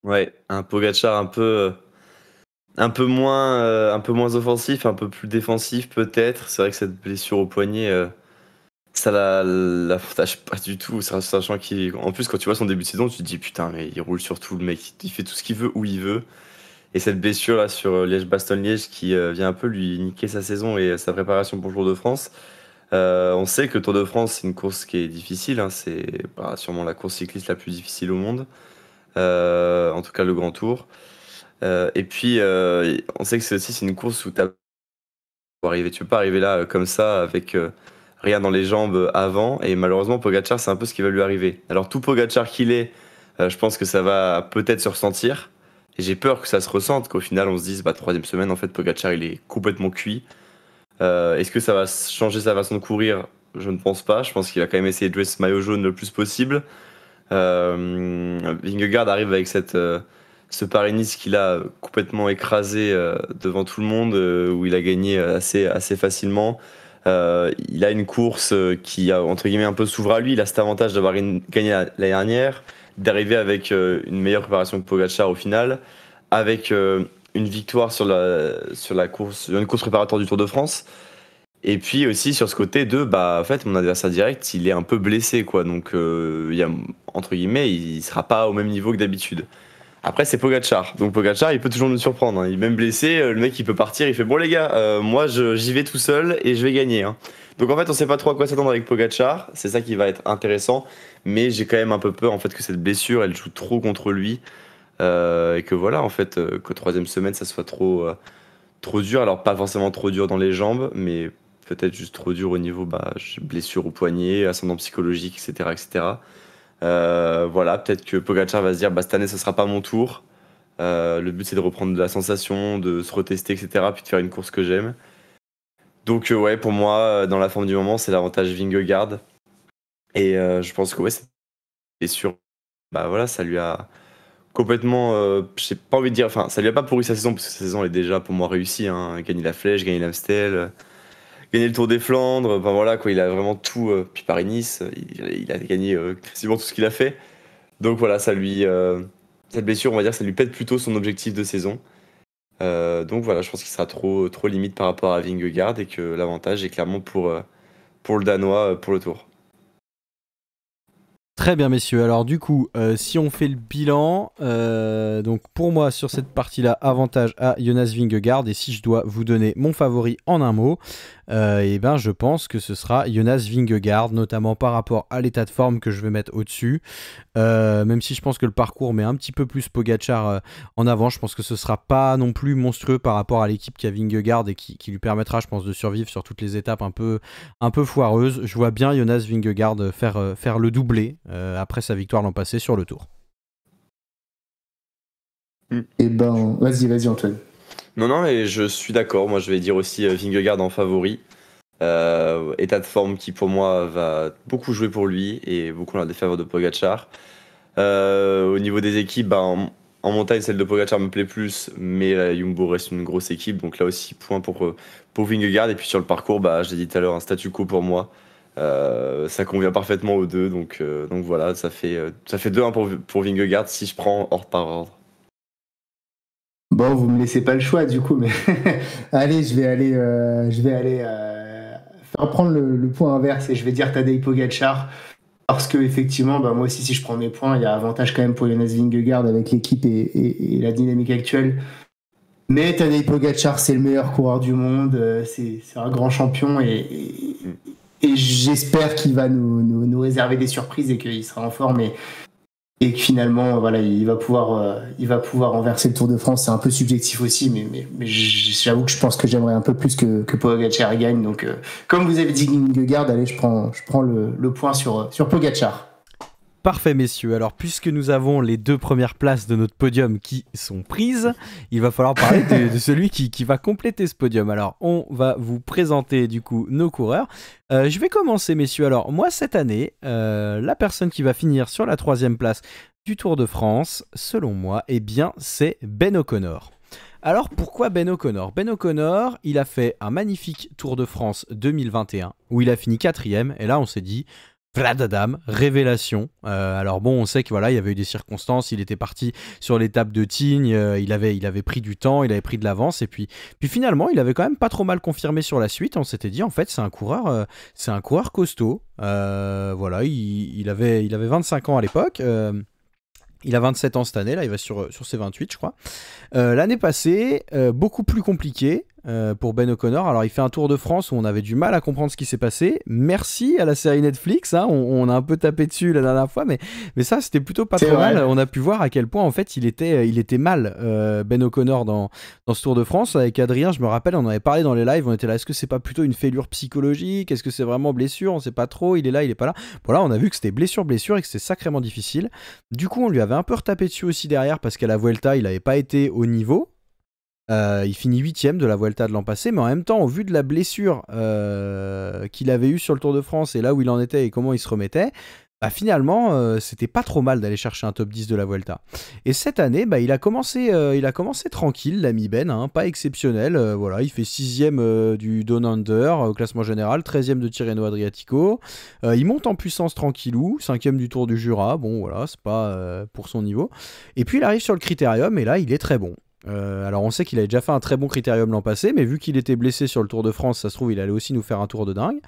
Speaker 3: Ouais, un Pogačar un peu moins offensif, un peu plus défensif peut-être. C'est vrai que cette blessure au poignet, ça l'avantage pas du tout. Sachant en plus quand tu vois son début de saison, tu te dis putain mais il roule sur tout, le mec, il fait tout ce qu'il veut où il veut. Et cette blessure là sur Liège-Bastogne-Liège qui vient un peu lui niquer sa saison et sa préparation pour le Tour de France. On sait que le Tour de France c'est une course qui est difficile, hein. C'est sûrement la course cycliste la plus difficile au monde, en tout cas le Grand Tour. Et puis on sait que c'est une course où tu peux pas arriver là comme ça avec rien dans les jambes avant, et malheureusement Pogačar c'est un peu ce qui va lui arriver. Alors tout Pogačar qu'il est, je pense que ça va peut-être se ressentir. Et j'ai peur que ça se ressente, qu'au final on se dise, troisième semaine, en fait, Pogačar il est complètement cuit. Est-ce que ça va changer sa façon de courir? Je ne pense pas. Je pense qu'il va quand même essayer de jouer ce maillot jaune le plus possible. Vingegaard arrive avec ce Paris-Nice qu'il a complètement écrasé devant tout le monde, où il a gagné assez facilement. Il a une course qui a, entre guillemets, un peu s'ouvre à lui. Il a cet avantage d'avoir gagné l'année dernière, d'arriver avec une meilleure préparation que Pogačar au final, avec une victoire sur une course préparatoire du Tour de France, et puis aussi sur ce côté de en fait mon adversaire direct il est un peu blessé quoi, donc entre guillemets il sera pas au même niveau que d'habitude. Après c'est Pogačar, donc Pogačar il peut toujours nous surprendre, hein. Il est même blessé, le mec il peut partir, il fait bon les gars, moi j'y vais tout seul et je vais gagner, hein. Donc en fait on sait pas trop à quoi s'attendre avec Pogačar, c'est ça qui va être intéressant, mais j'ai quand même un peu peur en fait que cette blessure elle joue trop contre lui, et que voilà en fait qu'au troisième semaine ça soit trop dur, alors pas forcément trop dur dans les jambes, mais peut-être juste trop dur au niveau blessure au poignet, ascendant psychologique, etc. etc. Voilà, peut-être que Pogačar va se dire cette année ça sera pas mon tour. Le but c'est de reprendre de la sensation, de se retester, etc. Puis de faire une course que j'aime. Donc ouais, pour moi, dans la forme du moment, c'est l'avantage Vingegaard. Et je pense que ouais, c'est sûr. Voilà, ça lui a complètement, j'ai pas envie de dire, enfin, ça lui a pas pourri sa saison, parce que sa saison elle est déjà pour moi réussie, hein. Gagner la Flèche, gagner l'Amstel, gagner le Tour des Flandres, enfin voilà quoi, il a vraiment tout. Puis Paris-Nice, il a gagné quasiment tout ce qu'il a fait. Donc voilà, cette blessure, on va dire, ça lui pète plutôt son objectif de saison. Donc voilà, je pense qu'il sera trop limite par rapport à Vingegaard, et que l'avantage est clairement pour le Danois pour le Tour.
Speaker 1: Très bien messieurs, alors du coup si on fait le bilan, donc pour moi sur cette partie-là, avantage à Jonas Vingegaard, et si je dois vous donner mon favori en un mot, je pense que ce sera Jonas Vingegaard, notamment par rapport à l'état de forme que je vais mettre au-dessus, même si je pense que le parcours met un petit peu plus Pogačar en avant. Je pense que ce sera pas non plus monstrueux par rapport à l'équipe qu'a Vingegaard, et qui lui permettra je pense de survivre sur toutes les étapes un peu foireuses. Je vois bien Jonas Vingegaard faire le doublé après sa victoire l'an passé sur le Tour.
Speaker 2: Et vas-y Antoine.
Speaker 3: Non, et je suis d'accord. Moi, je vais dire aussi Vingegaard en favori. État de forme qui, pour moi, va beaucoup jouer pour lui, et beaucoup en la défaveur de Pogačar. Au niveau des équipes, en montagne, celle de Pogačar me plaît plus, mais la Jumbo reste une grosse équipe. Donc là aussi, point pour Vingegaard. Et puis sur le parcours, je l'ai dit tout à l'heure, un statu quo pour moi. Ça convient parfaitement aux deux. Donc voilà, ça fait 2-1 pour Vingegaard si je prends ordre par ordre.
Speaker 2: Bon, vous me laissez pas le choix du coup, mais allez, je vais aller faire prendre le point inverse, et je vais dire Tadej Pogačar, parce que effectivement, moi aussi, si je prends mes points, il y a avantage quand même pour Jonas Vingegaard avec l'équipe et la dynamique actuelle. Mais Tadej Pogačar, c'est le meilleur coureur du monde, c'est un grand champion, et j'espère qu'il va nous réserver des surprises et qu'il sera en forme. et que finalement, voilà, il va pouvoir renverser le Tour de France. C'est un peu subjectif aussi, mais j'avoue que je pense que j'aimerais un peu plus que Pogacar gagne. Donc, comme vous avez dit Vingegaard, allez, je prends le point sur Pogacar.
Speaker 1: Parfait, messieurs. Alors, puisque nous avons les 2 premières places de notre podium qui sont prises, il va falloir parler de celui qui va compléter ce podium. Alors, on va vous présenter du coup nos coureurs. Je vais commencer, messieurs. Alors, moi, cette année, la personne qui va finir sur la 3e place du Tour de France, selon moi, eh bien, c'est Ben O'Connor. Alors, pourquoi Ben O'Connor ? Ben O'Connor, il a fait un magnifique Tour de France 2021 où il a fini 4e. Et là, on s'est dit... Vladadam, révélation. Alors bon, on sait que voilà, il y avait eu des circonstances. Il était parti sur l'étape de Tignes. Il avait pris du temps, il avait pris de l'avance. Et puis finalement, il avait quand même pas trop mal confirmé sur la suite. On s'était dit en fait, c'est un coureur costaud. Voilà, il avait 25 ans à l'époque. Il a 27 ans cette année, là, il va sur ses 28, je crois. L'année passée, beaucoup plus compliqué pour Ben O'Connor. Alors, il fait un Tour de France où on avait du mal à comprendre ce qui s'est passé. Merci à la série Netflix, hein, on a un peu tapé dessus la dernière fois, mais ça, c'était plutôt pas trop mal. On a pu voir à quel point, en fait, il était mal, Ben O'Connor, dans ce Tour de France. Avec Adrien, je me rappelle, on en avait parlé dans les lives, on était là, est-ce que c'est pas plutôt une fêlure psychologique ? Est-ce que c'est vraiment blessure ? On sait pas trop, il est là, il est pas là. Voilà, on a vu que c'était blessure et que c'était sacrément difficile. Du coup, on lui avait un peu retapé dessus aussi derrière parce qu'à la Vuelta, il n'avait pas été au niveau. Il finit 8e de la Vuelta de l'an passé, mais en même temps, au vu de la blessure qu'il avait eue sur le Tour de France et là où il en était et comment il se remettait, bah finalement, c'était pas trop mal d'aller chercher un top 10 de la Vuelta. Et cette année, bah, il a commencé tranquille, l'ami Ben, hein, pas exceptionnel. Voilà, il fait 6e du Down Under au classement général, 13e de Tirreno Adriatico. Il monte en puissance tranquillou, 5e du Tour du Jura. Bon, voilà, c'est pas pour son niveau. Et puis il arrive sur le Critérium et là, il est très bon. Alors on sait qu'il avait déjà fait un très bon Critérium l'an passé, mais vu qu'il était blessé sur le Tour de France, ça se trouve il allait aussi nous faire un tour de dingue.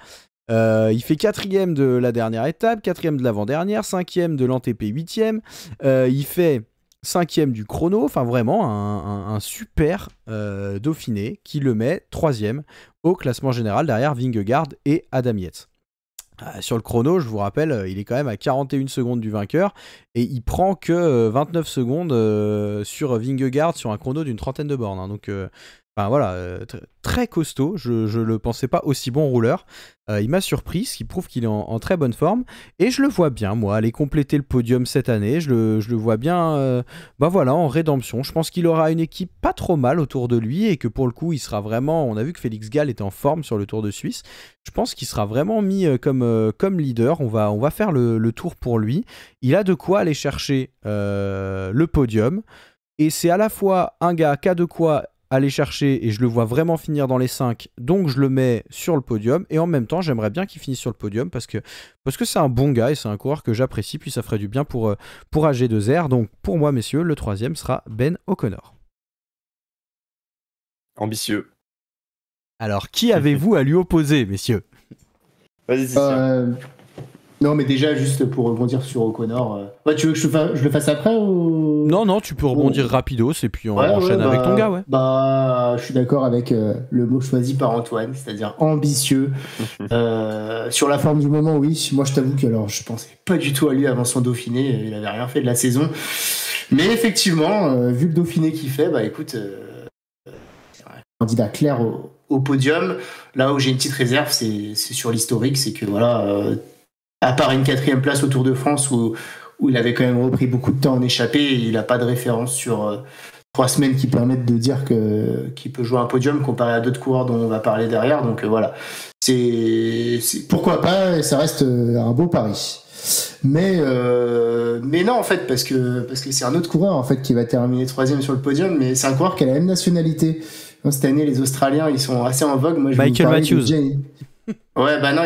Speaker 1: Il fait 4e de la dernière étape, 4e de l'avant-dernière, 5e de l'ANTP, 8e. Il fait 5e du chrono, enfin vraiment un super Dauphiné qui le met 3e au classement général derrière Vingegaard et Adam Yates. Sur le chrono, je vous rappelle, il est quand même à 41 secondes du vainqueur et il prend que 29 secondes sur Vingegaard sur un chrono d'une 30aine de bornes. Hein, donc voilà, très costaud, je le pensais pas aussi bon rouleur. Il m'a surpris, ce qui prouve qu'il est en très bonne forme. Et je le vois bien, moi, aller compléter le podium cette année. Je le vois bien voilà, en rédemption. Je pense qu'il aura une équipe pas trop mal autour de lui et que pour le coup, il sera vraiment... On a vu que Félix Gall était en forme sur le Tour de Suisse. Je pense qu'il sera vraiment mis comme leader. On va faire le tour pour lui. Il a de quoi aller chercher le podium. Et c'est à la fois un gars qui a de quoi aller chercher et je le vois vraiment finir dans les 5, donc je le mets sur le podium et en même temps j'aimerais bien qu'il finisse sur le podium parce que c'est un bon gars et c'est un coureur que j'apprécie, puis ça ferait du bien pour AG2R. Donc pour moi messieurs, le 3e sera Ben O'Connor.
Speaker 3: Ambitieux.
Speaker 1: Alors qui avez-vous à lui opposer messieurs ?
Speaker 3: Vas-y,
Speaker 2: non, mais déjà, juste pour rebondir sur O'Connor, tu veux que je le fasse après ou...
Speaker 1: Non, tu peux rebondir rapidos et puis on enchaîne avec ton gars, ouais.
Speaker 2: Bah, je suis d'accord avec le mot choisi par Antoine, c'est-à-dire ambitieux. Sur la forme du moment, oui. Moi, je t'avoue que alors, je pensais pas du tout à lui avant son Dauphiné. Il avait rien fait de la saison. Mais effectivement, vu le Dauphiné qu'il fait, bah écoute, c'est un candidat clair au podium. Là où j'ai une petite réserve, c'est sur l'historique, c'est que voilà... à part une 4e place au Tour de France où il avait quand même repris beaucoup de temps en échappée, et il n'a pas de référence sur 3 semaines qui permettent de dire qu'il peut jouer un podium comparé à d'autres coureurs dont on va parler derrière. Donc voilà, c'est pourquoi pas, et ça reste un beau pari. Mais non en fait parce que c'est un autre coureur en fait qui va terminer 3e sur le podium, mais c'est un coureur qui a la même nationalité. Cette année les Australiens ils sont assez en vogue. Moi,
Speaker 1: Michael Matthews.
Speaker 2: Ouais, bah non,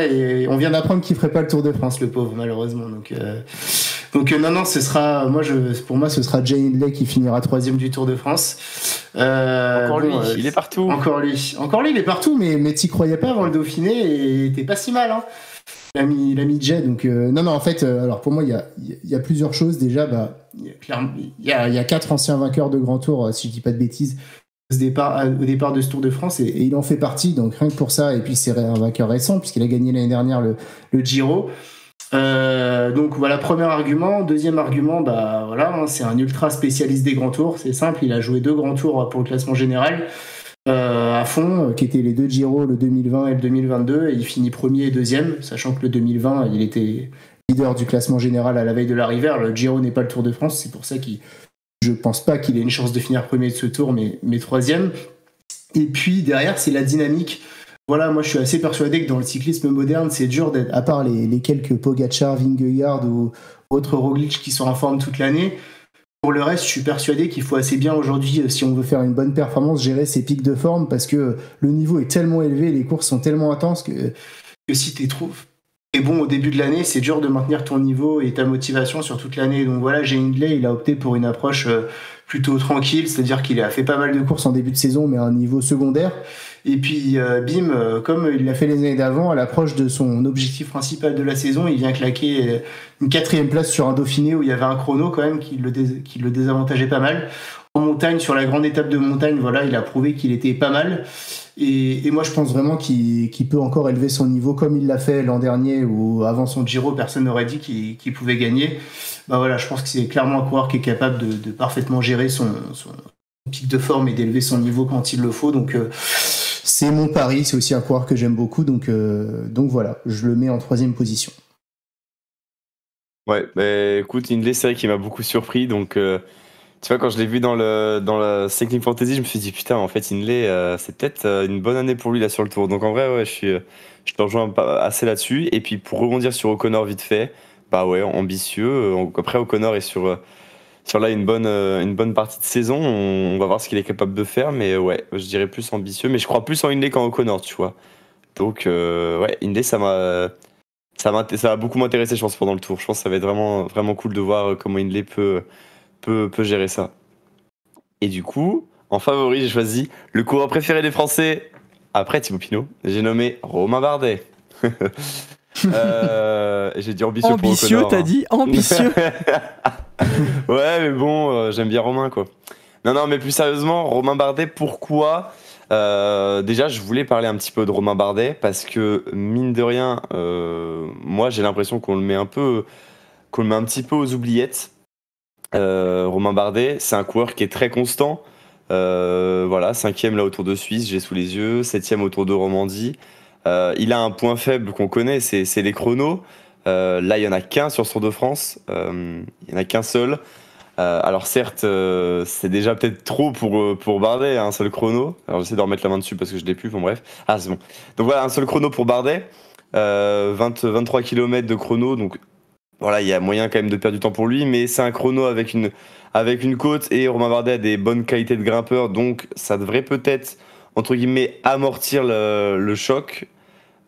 Speaker 2: on vient d'apprendre qu'il ferait pas le Tour de France, le pauvre, malheureusement. Donc non, ce sera, pour moi, ce sera Jay Hindley qui finira 3e du Tour de France.
Speaker 3: Encore lui, il est partout.
Speaker 2: Encore lui, il est partout, mais t'y croyais pas avant le Dauphiné et t'es pas si mal, hein. L'ami Jay, donc non, en fait, alors pour moi, il y a plusieurs choses. Déjà, bah, il y a 4 anciens vainqueurs de Grand Tour, si je dis pas de bêtises, au départ de ce Tour de France, et il en fait partie, donc rien que pour ça, et puis c'est un vainqueur récent puisqu'il a gagné l'année dernière le Giro. Donc voilà, premier argument. Deuxième argument, bah voilà, hein, c'est un ultra spécialiste des grands tours. C'est simple, il a joué 2 grands tours pour le classement général à fond, qui étaient les 2 Giro, le 2020 et le 2022, et il finit premier et deuxième, sachant que le 2020, il était leader du classement général à la veille de l'arrivée. Le Giro n'est pas le Tour de France, c'est pour ça que je pense pas qu'il ait une chance de finir premier de ce tour, mais troisième. Et puis derrière, c'est la dynamique. Voilà, moi je suis assez persuadé que dans le cyclisme moderne, c'est dur d'être, à part les quelques Pogacar, Vingegaard ou autres Roglic qui sont en forme toute l'année. Pour le reste, je suis persuadé qu'il faut assez bien aujourd'hui, si on veut faire une bonne performance, gérer ses pics de forme, parce que le niveau est tellement élevé, les courses sont tellement intenses que si t'es trop et bon au début de l'année, c'est dur de maintenir ton niveau et ta motivation sur toute l'année. Donc voilà, Jay Hindley, il a opté pour une approche plutôt tranquille, c'est-à-dire qu'il a fait pas mal de courses en début de saison, mais à un niveau secondaire. Et puis bim, comme il l'a fait les années d'avant, à l'approche de son objectif principal de la saison, il vient claquer une 4e place sur un Dauphiné où il y avait un chrono quand même qui le désavantageait pas mal. En montagne, sur la grande étape de montagne, voilà, il a prouvé qu'il était pas mal. Et moi, je pense vraiment qu'il peut encore élever son niveau comme il l'a fait l'an dernier, où avant son Giro, personne n'aurait dit qu'il pouvait gagner. Bah voilà, je pense que c'est clairement un coureur qui est capable de parfaitement gérer son pic de forme et d'élever son niveau quand il le faut. Donc c'est mon pari, c'est aussi un coureur que j'aime beaucoup, donc voilà, je le mets en 3e position.
Speaker 3: Ouais, bah, écoute, Hindley, c'est vrai qu'il m'a beaucoup surpris, donc tu vois, quand je l'ai vu dans la Cycling Fantasy, je me suis dit, putain, en fait, Hindley, c'est peut-être une bonne année pour lui là sur le tour. Donc en vrai, ouais, je te rejoins assez là-dessus. Et puis pour rebondir sur O'Connor vite fait, bah ouais, ambitieux. Après, O'Connor est sur là une bonne partie de saison. On va voir ce qu'il est capable de faire, mais ouais, je dirais plus ambitieux. Mais je crois plus en Hindley qu'en O'Connor, tu vois. Donc ouais, Hindley, ça va beaucoup m'intéresser, je pense, pendant le tour. Je pense que ça va être vraiment, vraiment cool de voir comment Hindley peut gérer ça. Et du coup, en favori, j'ai choisi le coureur préféré des Français après Thibaut Pinot. J'ai nommé Romain Bardet. J'ai dit ambitieux pour
Speaker 1: Ambitieux,
Speaker 3: O'Connor,
Speaker 1: t'as
Speaker 3: hein.
Speaker 1: dit ambitieux.
Speaker 3: Ouais, mais bon, j'aime bien Romain, quoi. Non, mais plus sérieusement, Romain Bardet, pourquoi déjà, je voulais parler un petit peu de Romain Bardet parce que, mine de rien, moi, j'ai l'impression qu'on le met un petit peu aux oubliettes. Romain Bardet, c'est un coureur qui est très constant. Voilà, 5e là au Tour de Suisse, j'ai sous les yeux, 7e au Tour de Romandie. Il a un point faible qu'on connaît, c'est les chronos. Là, il n'y en a qu'un sur ce Tour de France. Il n'y en a qu'un seul. Alors certes, c'est déjà peut-être trop pour Bardet, un seul chrono. Alors j'essaie de remettre la main dessus parce que je l'ai plus, bon bref. Ah, c'est bon. Donc voilà, un seul chrono pour Bardet. 23 km de chrono, donc voilà, il y a moyen quand même de perdre du temps pour lui, mais c'est un chrono avec une côte et Romain Bardet a des bonnes qualités de grimpeur, donc ça devrait peut-être, entre guillemets, amortir le choc.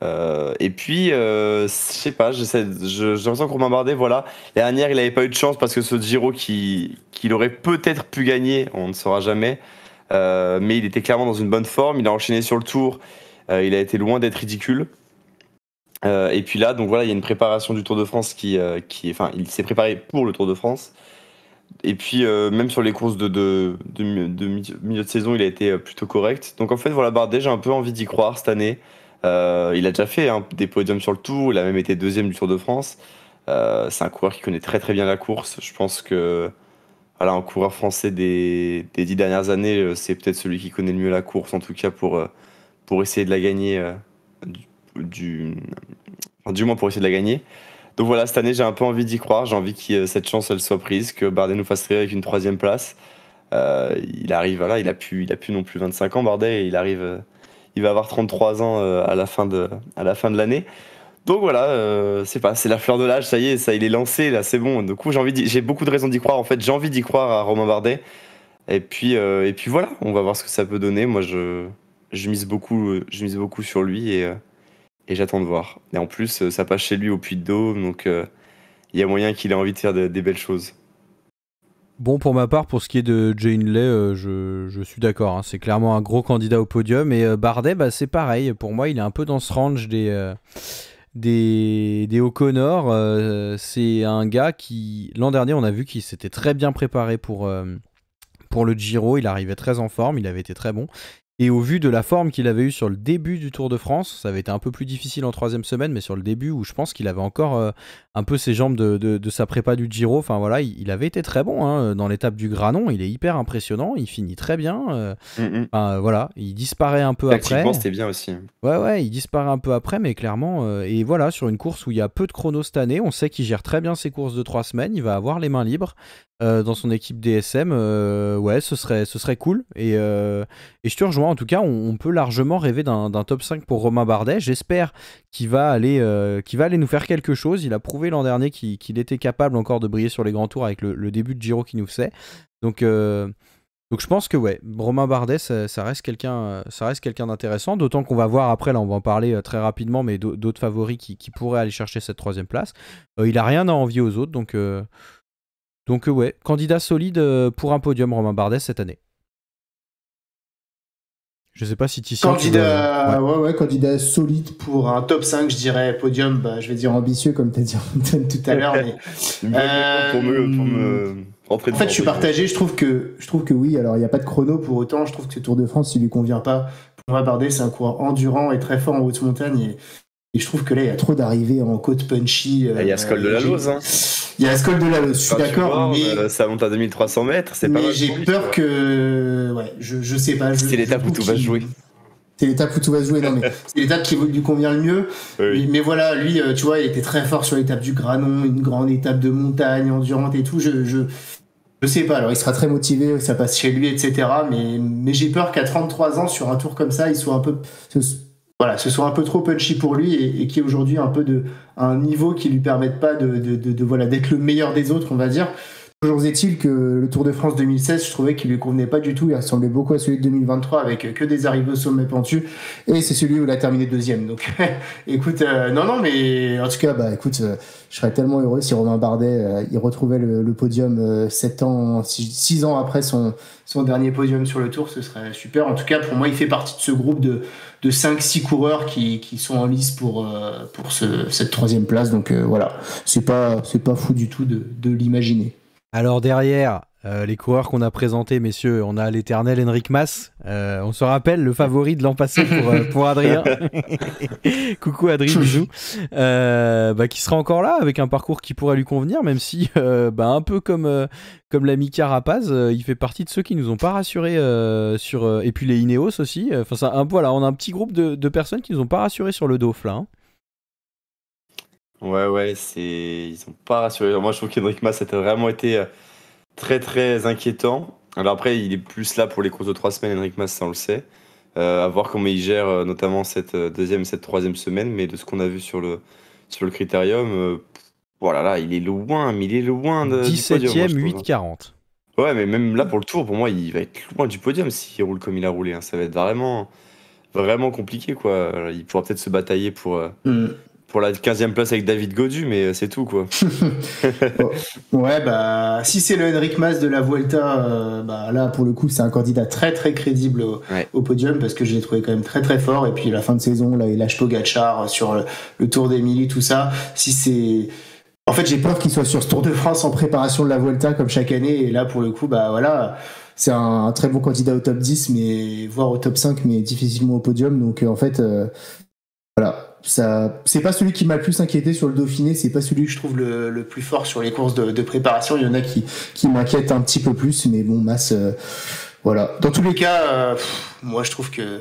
Speaker 3: Et puis, je sais pas, j'ai l'impression que Romain Bardet, voilà, l'année dernière, il n'avait pas eu de chance parce que ce Giro qu'il aurait peut-être pu gagner, on ne saura jamais, mais il était clairement dans une bonne forme, il a enchaîné sur le Tour, il a été loin d'être ridicule. Et puis là, donc voilà, il y a une préparation du Tour de France enfin, il s'est préparé pour le Tour de France. Et puis même sur les courses de milieu de saison, il a été plutôt correct. Donc en fait, voilà, Bardet, j'ai un peu envie d'y croire cette année. Il a déjà fait des podiums sur le Tour, il a même été 2e du Tour de France. C'est un coureur qui connaît très très bien la course. Je pense que voilà, un coureur français des 10 dernières années, c'est peut-être celui qui connaît le mieux la course, en tout cas pour essayer de la gagner. Du moins pour essayer de la gagner. Donc voilà, cette année, j'ai un peu envie d'y croire. J'ai envie que cette chance, elle soit prise, que Bardet nous fasse rire avec une 3e place. Il arrive, voilà, il a plus non plus 25 ans, Bardet, et il va avoir 33 ans à la fin de l'année. Donc voilà, c'est la fleur de l'âge, ça y est, il est lancé, là, c'est bon. Du coup, j'ai beaucoup de raisons d'y croire. En fait, j'ai envie d'y croire à Romain Bardet. Et puis voilà, on va voir ce que ça peut donner. Moi, je mise beaucoup sur lui et j'attends de voir. Et en plus, ça passe chez lui au Puy-de-Dôme, donc il y a moyen qu'il ait envie de faire des belles choses.
Speaker 1: Bon, pour ma part, pour ce qui est de Jay Hindley, je suis d'accord, hein. C'est clairement un gros candidat au podium. Et Bardet, bah, c'est pareil. Pour moi, il est un peu dans ce range des O'Connor. C'est un gars qui, l'an dernier, on a vu qu'il s'était très bien préparé pour le Giro. Il arrivait très en forme, il avait été très bon. Et au vu de la forme qu'il avait eue sur le début du Tour de France, ça avait été un peu plus difficile en 3e semaine, mais sur le début où je pense qu'il avait encore un peu ses jambes de sa prépa du Giro. Enfin voilà, il avait été très bon hein, dans l'étape du Granon. Il est hyper impressionnant. Il finit très bien. Enfin, voilà, il disparaît un peu après.
Speaker 3: Tactiquement, c'était bien aussi.
Speaker 1: Ouais, il disparaît un peu après, mais clairement. Et voilà, sur une course où il y a peu de chrono cette année, on sait qu'il gère très bien ses courses de 3 semaines. Il va avoir les mains libres dans son équipe DSM. Ouais, ce serait cool. Et je te rejoins. En tout cas, on peut largement rêver d'un top 5 pour Romain Bardet. J'espère qu'il va aller nous faire quelque chose. Il a prouvé l'an dernier qu'il était capable encore de briller sur les grands tours avec le début de Giro qu'il nous faisait. Donc je pense que ouais, Romain Bardet, ça reste quelqu'un d'intéressant. D'autant qu'on va voir après, là on va en parler très rapidement, mais d'autres favoris qui pourraient aller chercher cette 3e place. Il a rien à envier aux autres, donc ouais, candidat solide pour un podium Romain Bardet cette année. Je sais pas si Titien...
Speaker 2: Candidat solide pour un top 5, je dirais podium, je vais dire ambitieux comme tu as dit tout à l'heure.
Speaker 3: En fait,
Speaker 2: je suis partagé, je trouve que oui, alors il n'y a pas de chrono pour autant, je trouve que ce Tour de France, il lui convient pas. Pour moi, Bardet, c'est un coureur endurant et très fort en haute montagne, et je trouve que là, il y a trop d'arrivées en côte punchy.
Speaker 3: Il y a ce col de la Lose.
Speaker 2: Il y a ce col de la Lose, je suis d'accord.
Speaker 3: Mais ça monte à 2300 mètres, c'est pas mal.
Speaker 2: Mais j'ai peur que... Ouais, je sais pas.
Speaker 3: C'est l'étape où tout va se jouer.
Speaker 2: C'est l'étape où tout va se jouer, non mais c'est l'étape qui lui convient le mieux. Oui. Mais voilà, lui, tu vois, il était très fort sur l'étape du Granon, une grande étape de montagne, endurante et tout. Je sais pas, alors il sera très motivé, ça passe chez lui, etc. Mais j'ai peur qu'à 33 ans, sur un tour comme ça, il soit un peu... ce soit un peu trop punchy pour lui et qu'il y ait aujourd'hui un niveau qui lui permette pas d'être le meilleur des autres, on va dire. Toujours est-il que le Tour de France 2016, je trouvais qu'il lui convenait pas du tout. Il ressemblait beaucoup à celui de 2023 avec que des arrivées au sommet pentu. Et c'est celui où il a terminé 2e. Donc, écoute, non, mais en tout cas, écoute, je serais tellement heureux si Romain Bardet il retrouvait le podium 6 ans après son dernier podium sur le Tour. Ce serait super. En tout cas, pour moi, il fait partie de ce groupe de 5-6 coureurs qui sont en lice pour cette 3e place. Donc voilà, c'est pas fou du tout de l'imaginer.
Speaker 1: Alors derrière, les coureurs qu'on a présentés, messieurs, on a l'éternel Enric Mas. On se rappelle le favori de l'an passé pour Adrien. Coucou Adrien, bisous. Qui sera encore là avec un parcours qui pourrait lui convenir, même si un peu comme l'ami Carapaz, il fait partie de ceux qui nous ont pas rassurés et puis les Ineos aussi. Voilà, on a un petit groupe de personnes qui nous ont pas rassurés sur le Dauphiné. Hein.
Speaker 3: Ouais, ils ont pas rassuré. Moi, je trouve qu'Enric Mas a vraiment été très très inquiétant. Alors après, il est plus là pour les courses de 3 semaines, Enric Mas, ça on le sait. À voir comment il gère notamment cette 2e et cette 3e semaine, mais de ce qu'on a vu sur le critérium, voilà, là, il est loin, mais il est loin de
Speaker 1: 17e, 8,40.
Speaker 3: Ouais, mais même là pour le Tour, pour moi, il va être loin du podium s'il roule comme il a roulé. Hein. Ça va être vraiment compliqué, quoi. Alors, il pourra peut-être se batailler pour la 15e place avec David Gaudu, mais c'est tout, quoi.
Speaker 2: Ouais, si c'est le Enric Mas de la Vuelta, là, pour le coup, c'est un candidat très, très crédible au podium, parce que je l'ai trouvé quand même très, très fort. Et puis, la fin de saison, là, il lâche Pogacar sur le Tour d'Émilie, tout ça. En fait, j'ai peur qu'il soit sur ce Tour de France en préparation de la Vuelta, comme chaque année. Et là, pour le coup, voilà, c'est un très bon candidat au top 10, voire au top 5, mais difficilement au podium. Donc, en fait, voilà. Ça, c'est pas celui qui m'a le plus inquiété sur le Dauphiné, c'est pas celui que je trouve le plus fort sur les courses de préparation. Il y en a qui m'inquiètent un petit peu plus, mais bon, Mas, voilà. Dans tous les cas, moi je trouve que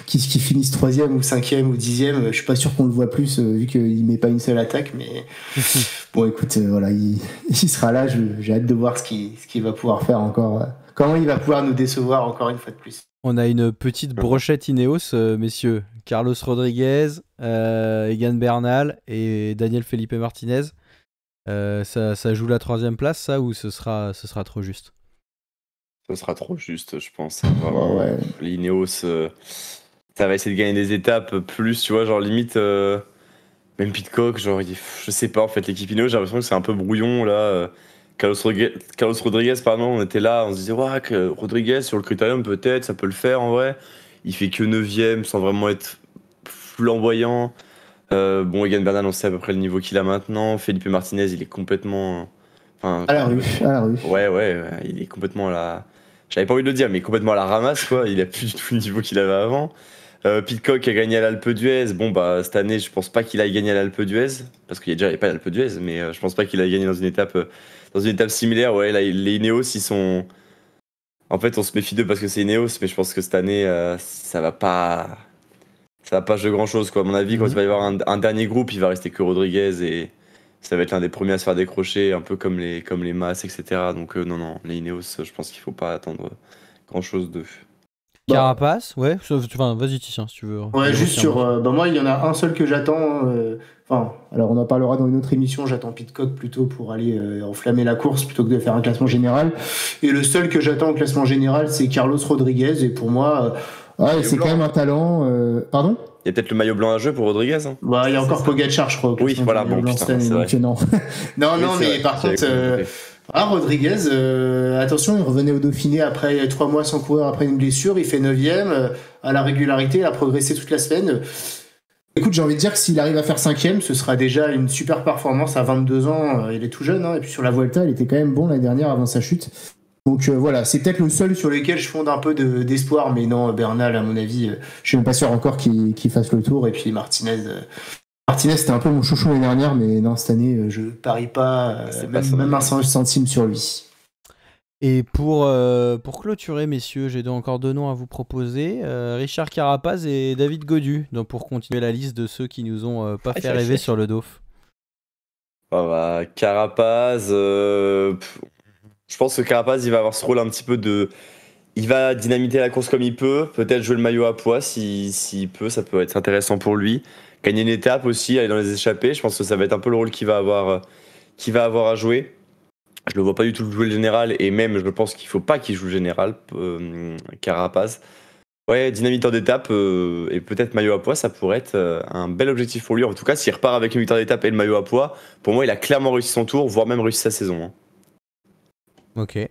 Speaker 2: qu'ils finissent 3e ou 5e ou 10e, je suis pas sûr qu'on le voit plus vu qu'il met pas une seule attaque, mais bon, écoute, voilà, il sera là. J'ai hâte de voir ce qu'il va pouvoir faire encore. Comment il va pouvoir nous décevoir encore une fois de plus.
Speaker 1: On a une petite brochette Ineos, messieurs. Carlos Rodriguez, Egan Bernal et Daniel Felipe Martinez. Ça joue la 3e place, ça, ou ce sera trop juste?
Speaker 3: Ce sera trop juste, je pense. Vraiment, ouais. L'Ineos, ça va essayer de gagner des étapes plus, tu vois, genre limite, même Pidcock, genre, je sais pas, en fait, l'équipe Ineos, j'ai l'impression que c'est un peu brouillon, là. Carlos Rodriguez, pardon, on était là, on se disait, ouais, que Rodriguez, sur le critérium, peut-être, ça peut le faire, en vrai. Il fait que 9e sans vraiment être flamboyant. Egan Bernal, on sait à peu près le niveau qu'il a maintenant. Felipe Martinez, il est complètement...
Speaker 2: à la rue.
Speaker 3: Ouais, il est complètement à la... J'avais pas envie de le dire, mais complètement à la ramasse, quoi. Il a plus du tout le niveau qu'il avait avant. Pidcock a gagné à l'Alpe d'Huez. Bon, bah, cette année, je pense pas qu'il aille gagner à l'Alpe d'Huez, parce qu'il y a déjà pas l'Alpe d'Huez, mais je pense pas qu'il aille gagner dans une étape similaire. Ouais, là, les Ineos, ils sont. En fait, on se méfie d'eux parce que c'est Ineos, mais je pense que cette année, ça va pas. Ça va pas jouer grand chose, quoi. À mon avis, quand il va y avoir un dernier groupe, il va rester que Rodriguez et ça va être l'un des premiers à se faire décrocher, un peu comme les Mas, etc. Donc, non, les Ineos, je pense qu'il faut pas attendre grand chose d'eux.
Speaker 1: Carapace, ouais. Enfin, vas-y, Titien, si tu veux.
Speaker 2: Ouais, juste sur. Moi, il y en a un seul que j'attends. Enfin, alors on en parlera dans une autre émission. J'attends Pidcock plutôt pour aller enflammer la course plutôt que de faire un classement général. Et le seul que j'attends au classement général, c'est Carlos Rodriguez. Et pour moi, c'est quand même un talent. Pardon ?
Speaker 3: Il y a peut-être le maillot blanc à jeu pour Rodriguez. Hein.
Speaker 2: Bah, il y a encore Pogacar, je crois.
Speaker 3: Oui, voilà, bon, putain, c'est vrai.
Speaker 2: Non, mais par contre. Rodriguez, attention, il revenait au Dauphiné après 3 mois sans courir après une blessure, il fait 9ème, à la régularité, il a progressé toute la semaine. Écoute, j'ai envie de dire que s'il arrive à faire 5ème, ce sera déjà une super performance à 22 ans, il est tout jeune, hein, et puis sur la Vuelta, il était quand même bon l'année dernière avant sa chute. Donc voilà, c'est peut-être le seul sur lequel je fonde un peu d'espoir, mais non, Bernal, à mon avis, je suis même pas sûr encore qu'il fasse le tour, et puis Martinez, c'était un peu mon chouchou l'année dernière, mais non, cette année, je parie pas, même un centime sur lui.
Speaker 1: Et pour clôturer, messieurs, j'ai encore 2 noms à vous proposer. Richard Carapaz et David Gaudu, donc pour continuer la liste de ceux qui nous ont pas fait rêver sur le Dauphiné.
Speaker 3: Carapaz, je pense que Carapaz, il va avoir ce rôle un petit peu de... Il va dynamiter la course comme il peut, peut-être jouer le maillot à poids s'il peut, ça peut être intéressant pour lui. Gagner une étape aussi, aller dans les échappées, je pense que ça va être un peu le rôle qu'il va avoir à jouer. Je le vois pas du tout jouer le général, et même je pense qu'il faut pas qu'il joue le général, Carapaz. Ouais, dynamiteur d'étape et peut-être maillot à poids, ça pourrait être un bel objectif pour lui. En tout cas, s'il repart avec une victoire d'étape et le maillot à poids, pour moi, il a clairement réussi son tour, voire même réussi sa saison. Hein.
Speaker 1: Ok.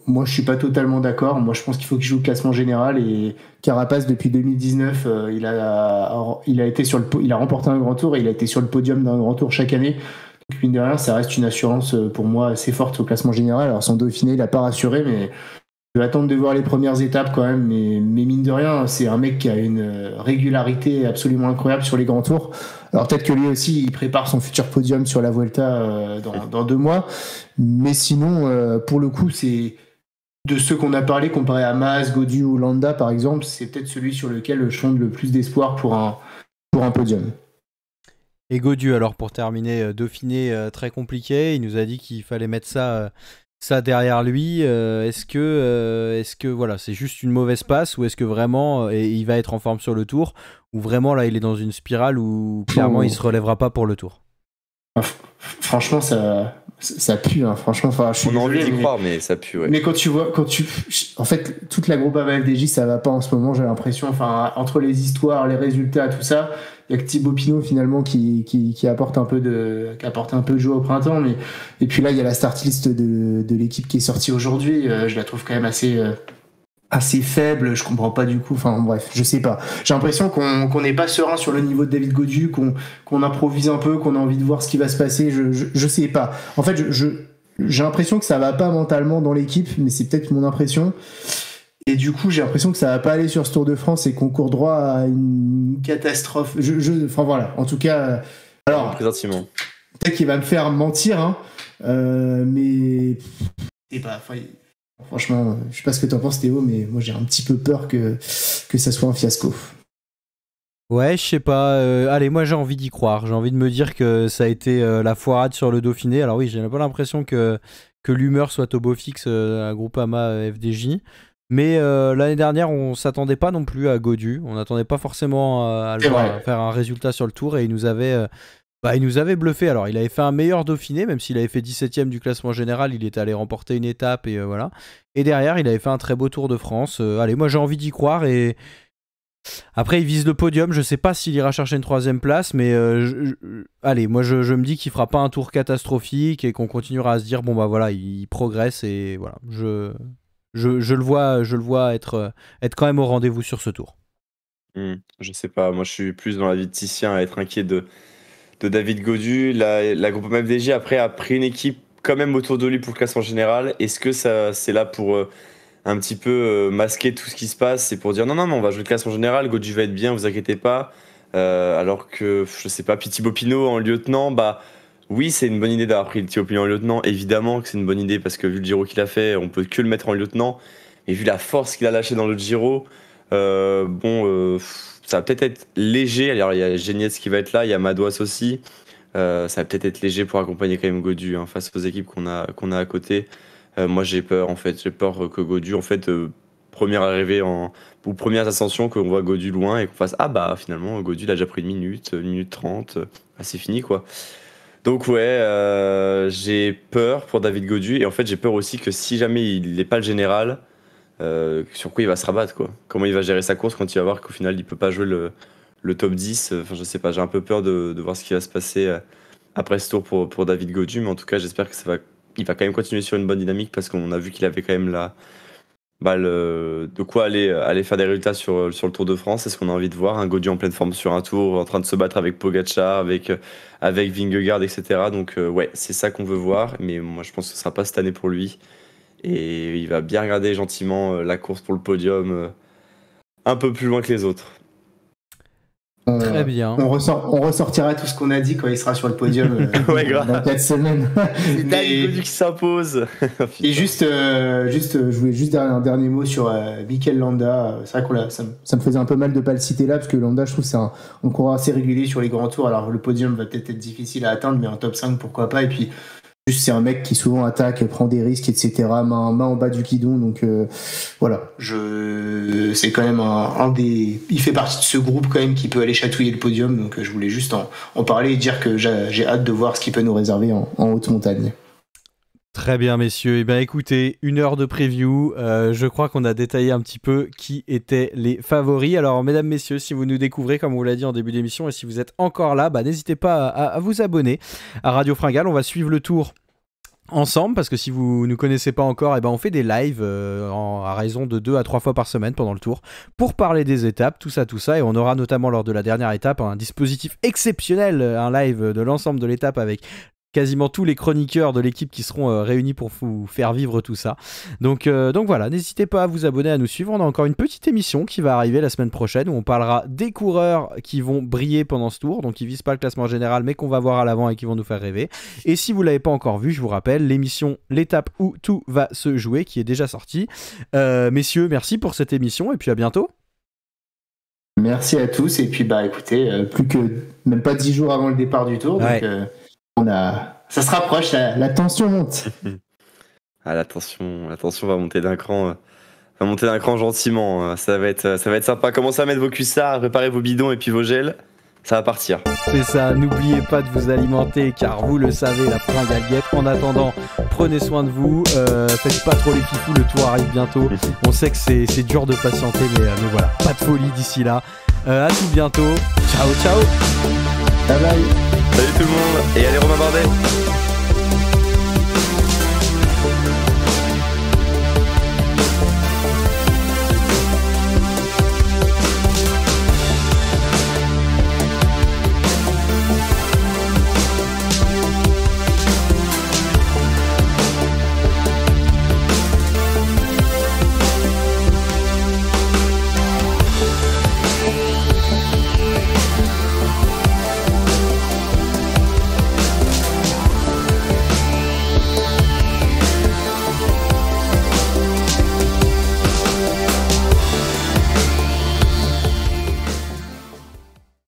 Speaker 2: Moi, je suis pas totalement d'accord. Moi, je pense qu'il faut qu'il joue le classement général. Et Carapaz, depuis 2019, il a remporté un grand tour et il a été sur le podium d'un grand tour chaque année. Donc, mine de rien, ça reste une assurance pour moi assez forte au classement général. Alors, son Dauphiné, il a pas rassuré, mais je vais attendre de voir les premières étapes quand même. Mais mine de rien, c'est un mec qui a une régularité absolument incroyable sur les grands tours. Alors peut-être que lui aussi, il prépare son futur podium sur la Vuelta dans 2 mois. Mais sinon, pour le coup, c'est de ceux qu'on a parlé, comparé à Mas, Gaudu ou Landa, par exemple, c'est peut-être celui sur lequel je fonde le plus d'espoir pour un podium.
Speaker 1: Et Gaudu, alors pour terminer, Dauphiné très compliqué, il nous a dit qu'il fallait mettre ça derrière lui. Est-ce que voilà, c'est juste une mauvaise passe, ou est-ce que vraiment il va être en forme sur le tour, ou vraiment là il est dans une spirale où clairement il se relèvera pas pour le tour?
Speaker 2: Franchement, ça pue, hein. Franchement,
Speaker 3: on a envie d'y croire, mais ça pue, ouais.
Speaker 2: Mais en fait, toute la groupe FDJ, ça va pas en ce moment, j'ai l'impression. Enfin, entre les histoires, les résultats, tout ça, il y a que Thibaut Pinot finalement qui apporte un peu de joie au printemps. Mais et puis là, il y a la start list de l'équipe qui est sortie aujourd'hui. Je la trouve quand même assez faible, je comprends pas du coup, enfin bref, je sais pas. J'ai l'impression qu'on n'est pas serein sur le niveau de David Gaudu, qu'on improvise un peu, qu'on a envie de voir ce qui va se passer, je sais pas. En fait, j'ai l'impression que ça va pas mentalement dans l'équipe, mais c'est peut-être mon impression. Et du coup, j'ai l'impression que ça va pas aller sur ce Tour de France et qu'on court droit à une catastrophe. Enfin voilà, en tout cas, alors peut-être qu'il va me faire mentir, hein, mais c'est pas... Franchement, je sais pas ce que t'en penses, Théo, mais moi j'ai un petit peu peur que ça soit un fiasco.
Speaker 1: Ouais, je sais pas. Allez, moi j'ai envie d'y croire. J'ai envie de me dire que ça a été la foirade sur le Dauphiné. Alors oui, j'ai pas l'impression que l'humeur soit au beau fixe à Groupama FDJ. Mais l'année dernière, on s'attendait pas non plus à Gaudu. On n'attendait pas forcément à le voir faire un résultat sur le tour, et il nous avait bluffé. Alors, il avait fait un meilleur Dauphiné, même s'il avait fait 17ème du classement général, il était allé remporter une étape, et voilà. Et derrière, il avait fait un très beau Tour de France. Allez, moi j'ai envie d'y croire, et après, il vise le podium. Je sais pas s'il ira chercher une 3ème place, mais allez, moi je me dis qu'il fera pas un tour catastrophique et qu'on continuera à se dire, bon bah voilà, il progresse, et voilà. Je le vois être quand même au rendez-vous sur ce tour.
Speaker 3: Je sais pas, moi je suis plus dans la vie de Titien à être inquiet de David Gaudu. La Groupama FDJ après a pris une équipe quand même autour de lui pour le classement général. Est-ce que c'est là pour masquer tout ce qui se passe. C'est pour dire non, mais on va jouer le classement général, Godu va être bien, vous inquiétez pas. Alors que, je sais pas, Thibaut Pinot en lieutenant, bah oui, c'est une bonne idée d'avoir pris Thibaut Pinot en lieutenant. Évidemment que c'est une bonne idée parce que vu le Giro qu'il a fait, on peut que le mettre en lieutenant. Et vu la force qu'il a lâchée dans le Giro, ça va peut-être être léger. Alors il y a Geniez qui va être là, il y a Madouas aussi. Ça va peut-être être léger pour accompagner quand même Godu face aux équipes qu'on a à côté. Moi j'ai peur en fait, que Godu première arrivée ou première ascension, qu'on voit Godu loin et qu'on fasse finalement Godu il a déjà pris une minute 30, c'est fini quoi. Donc ouais, j'ai peur pour David Godu et en fait j'ai peur aussi que si jamais il n'est pas le général, sur quoi il va se rabattre quoi. Comment il va gérer sa course quand il va voir qu'au final il peut pas jouer le top 10. Enfin je sais pas, j'ai un peu peur de voir ce qui va se passer après ce tour pour David Godu, mais en tout cas j'espère que il va quand même continuer sur une bonne dynamique parce qu'on a vu qu'il avait quand même de quoi aller faire des résultats sur le Tour de France. C'est ce qu'on a envie de voir, un Godu en pleine forme sur un tour, en train de se battre avec Pogacar, avec Vingegaard, etc. Donc ouais, c'est ça qu'on veut voir, mais moi je pense que ce sera pas cette année pour lui. Et il va bien regarder gentiment la course pour le podium un peu plus loin que les autres.
Speaker 1: Très bien.
Speaker 2: On ressortira tout ce qu'on a dit quand il sera sur le podium
Speaker 3: ouais,
Speaker 2: dans 4 semaines.
Speaker 3: C'est David Godu qui s'impose.
Speaker 2: Et je voulais juste dire un dernier mot sur Mikel Landa. C'est vrai que ça me faisait un peu mal de pas le citer là, parce que Landa, je trouve que c'est un coureur assez régulier sur les grands tours. Alors le podium va peut-être être difficile à atteindre, mais un top 5 pourquoi pas. Et puis juste c'est un mec qui souvent attaque, prend des risques, etc. Main en bas du guidon. Donc voilà, c'est quand même il fait partie de ce groupe quand même qui peut aller chatouiller le podium. Donc je voulais juste en parler et dire que j'ai hâte de voir ce qu'il peut nous réserver en haute montagne.
Speaker 1: Très bien messieurs, et bien écoutez, 1 heure de preview, je crois qu'on a détaillé un petit peu qui étaient les favoris. Alors mesdames, messieurs, si vous nous découvrez comme on vous l'a dit en début d'émission et si vous êtes encore là, n'hésitez pas à vous abonner à Radio Fringale. On va suivre le tour ensemble parce que si vous ne connaissez pas encore, on fait des lives à raison de 2 à 3 fois par semaine pendant le tour pour parler des étapes, tout ça, et on aura notamment lors de la dernière étape un dispositif exceptionnel, un live de l'ensemble de l'étape avec quasiment tous les chroniqueurs de l'équipe qui seront réunis pour vous faire vivre tout ça. Donc voilà, n'hésitez pas à vous abonner, à nous suivre. On a encore une petite émission qui va arriver la semaine prochaine où on parlera des coureurs qui vont briller pendant ce tour, donc qui visent pas le classement général mais qu'on va voir à l'avant et qui vont nous faire rêver. Et si vous l'avez pas encore vu, je vous rappelle l'émission L'étape où tout va se jouer qui est déjà sortie. Messieurs, merci pour cette émission et puis à bientôt.
Speaker 2: Merci à tous et puis écoutez, plus que même pas 10 jours avant le départ du tour,
Speaker 1: ouais.
Speaker 2: Donc ça se rapproche, la tension monte.
Speaker 3: La tension va monter d'un cran. Gentiment. Ça va être sympa. Commencez à mettre vos cuissards, préparez vos bidons et puis vos gels. Ça va partir.
Speaker 1: C'est ça, n'oubliez pas de vous alimenter car vous le savez, la fringale guette. En attendant, prenez soin de vous, faites pas trop les fifous, le tour arrive bientôt. On sait que c'est dur de patienter, mais voilà, pas de folie d'ici là. À tout bientôt. Ciao.
Speaker 2: Bye bye.
Speaker 3: Salut tout le monde et allez Romain Bardet.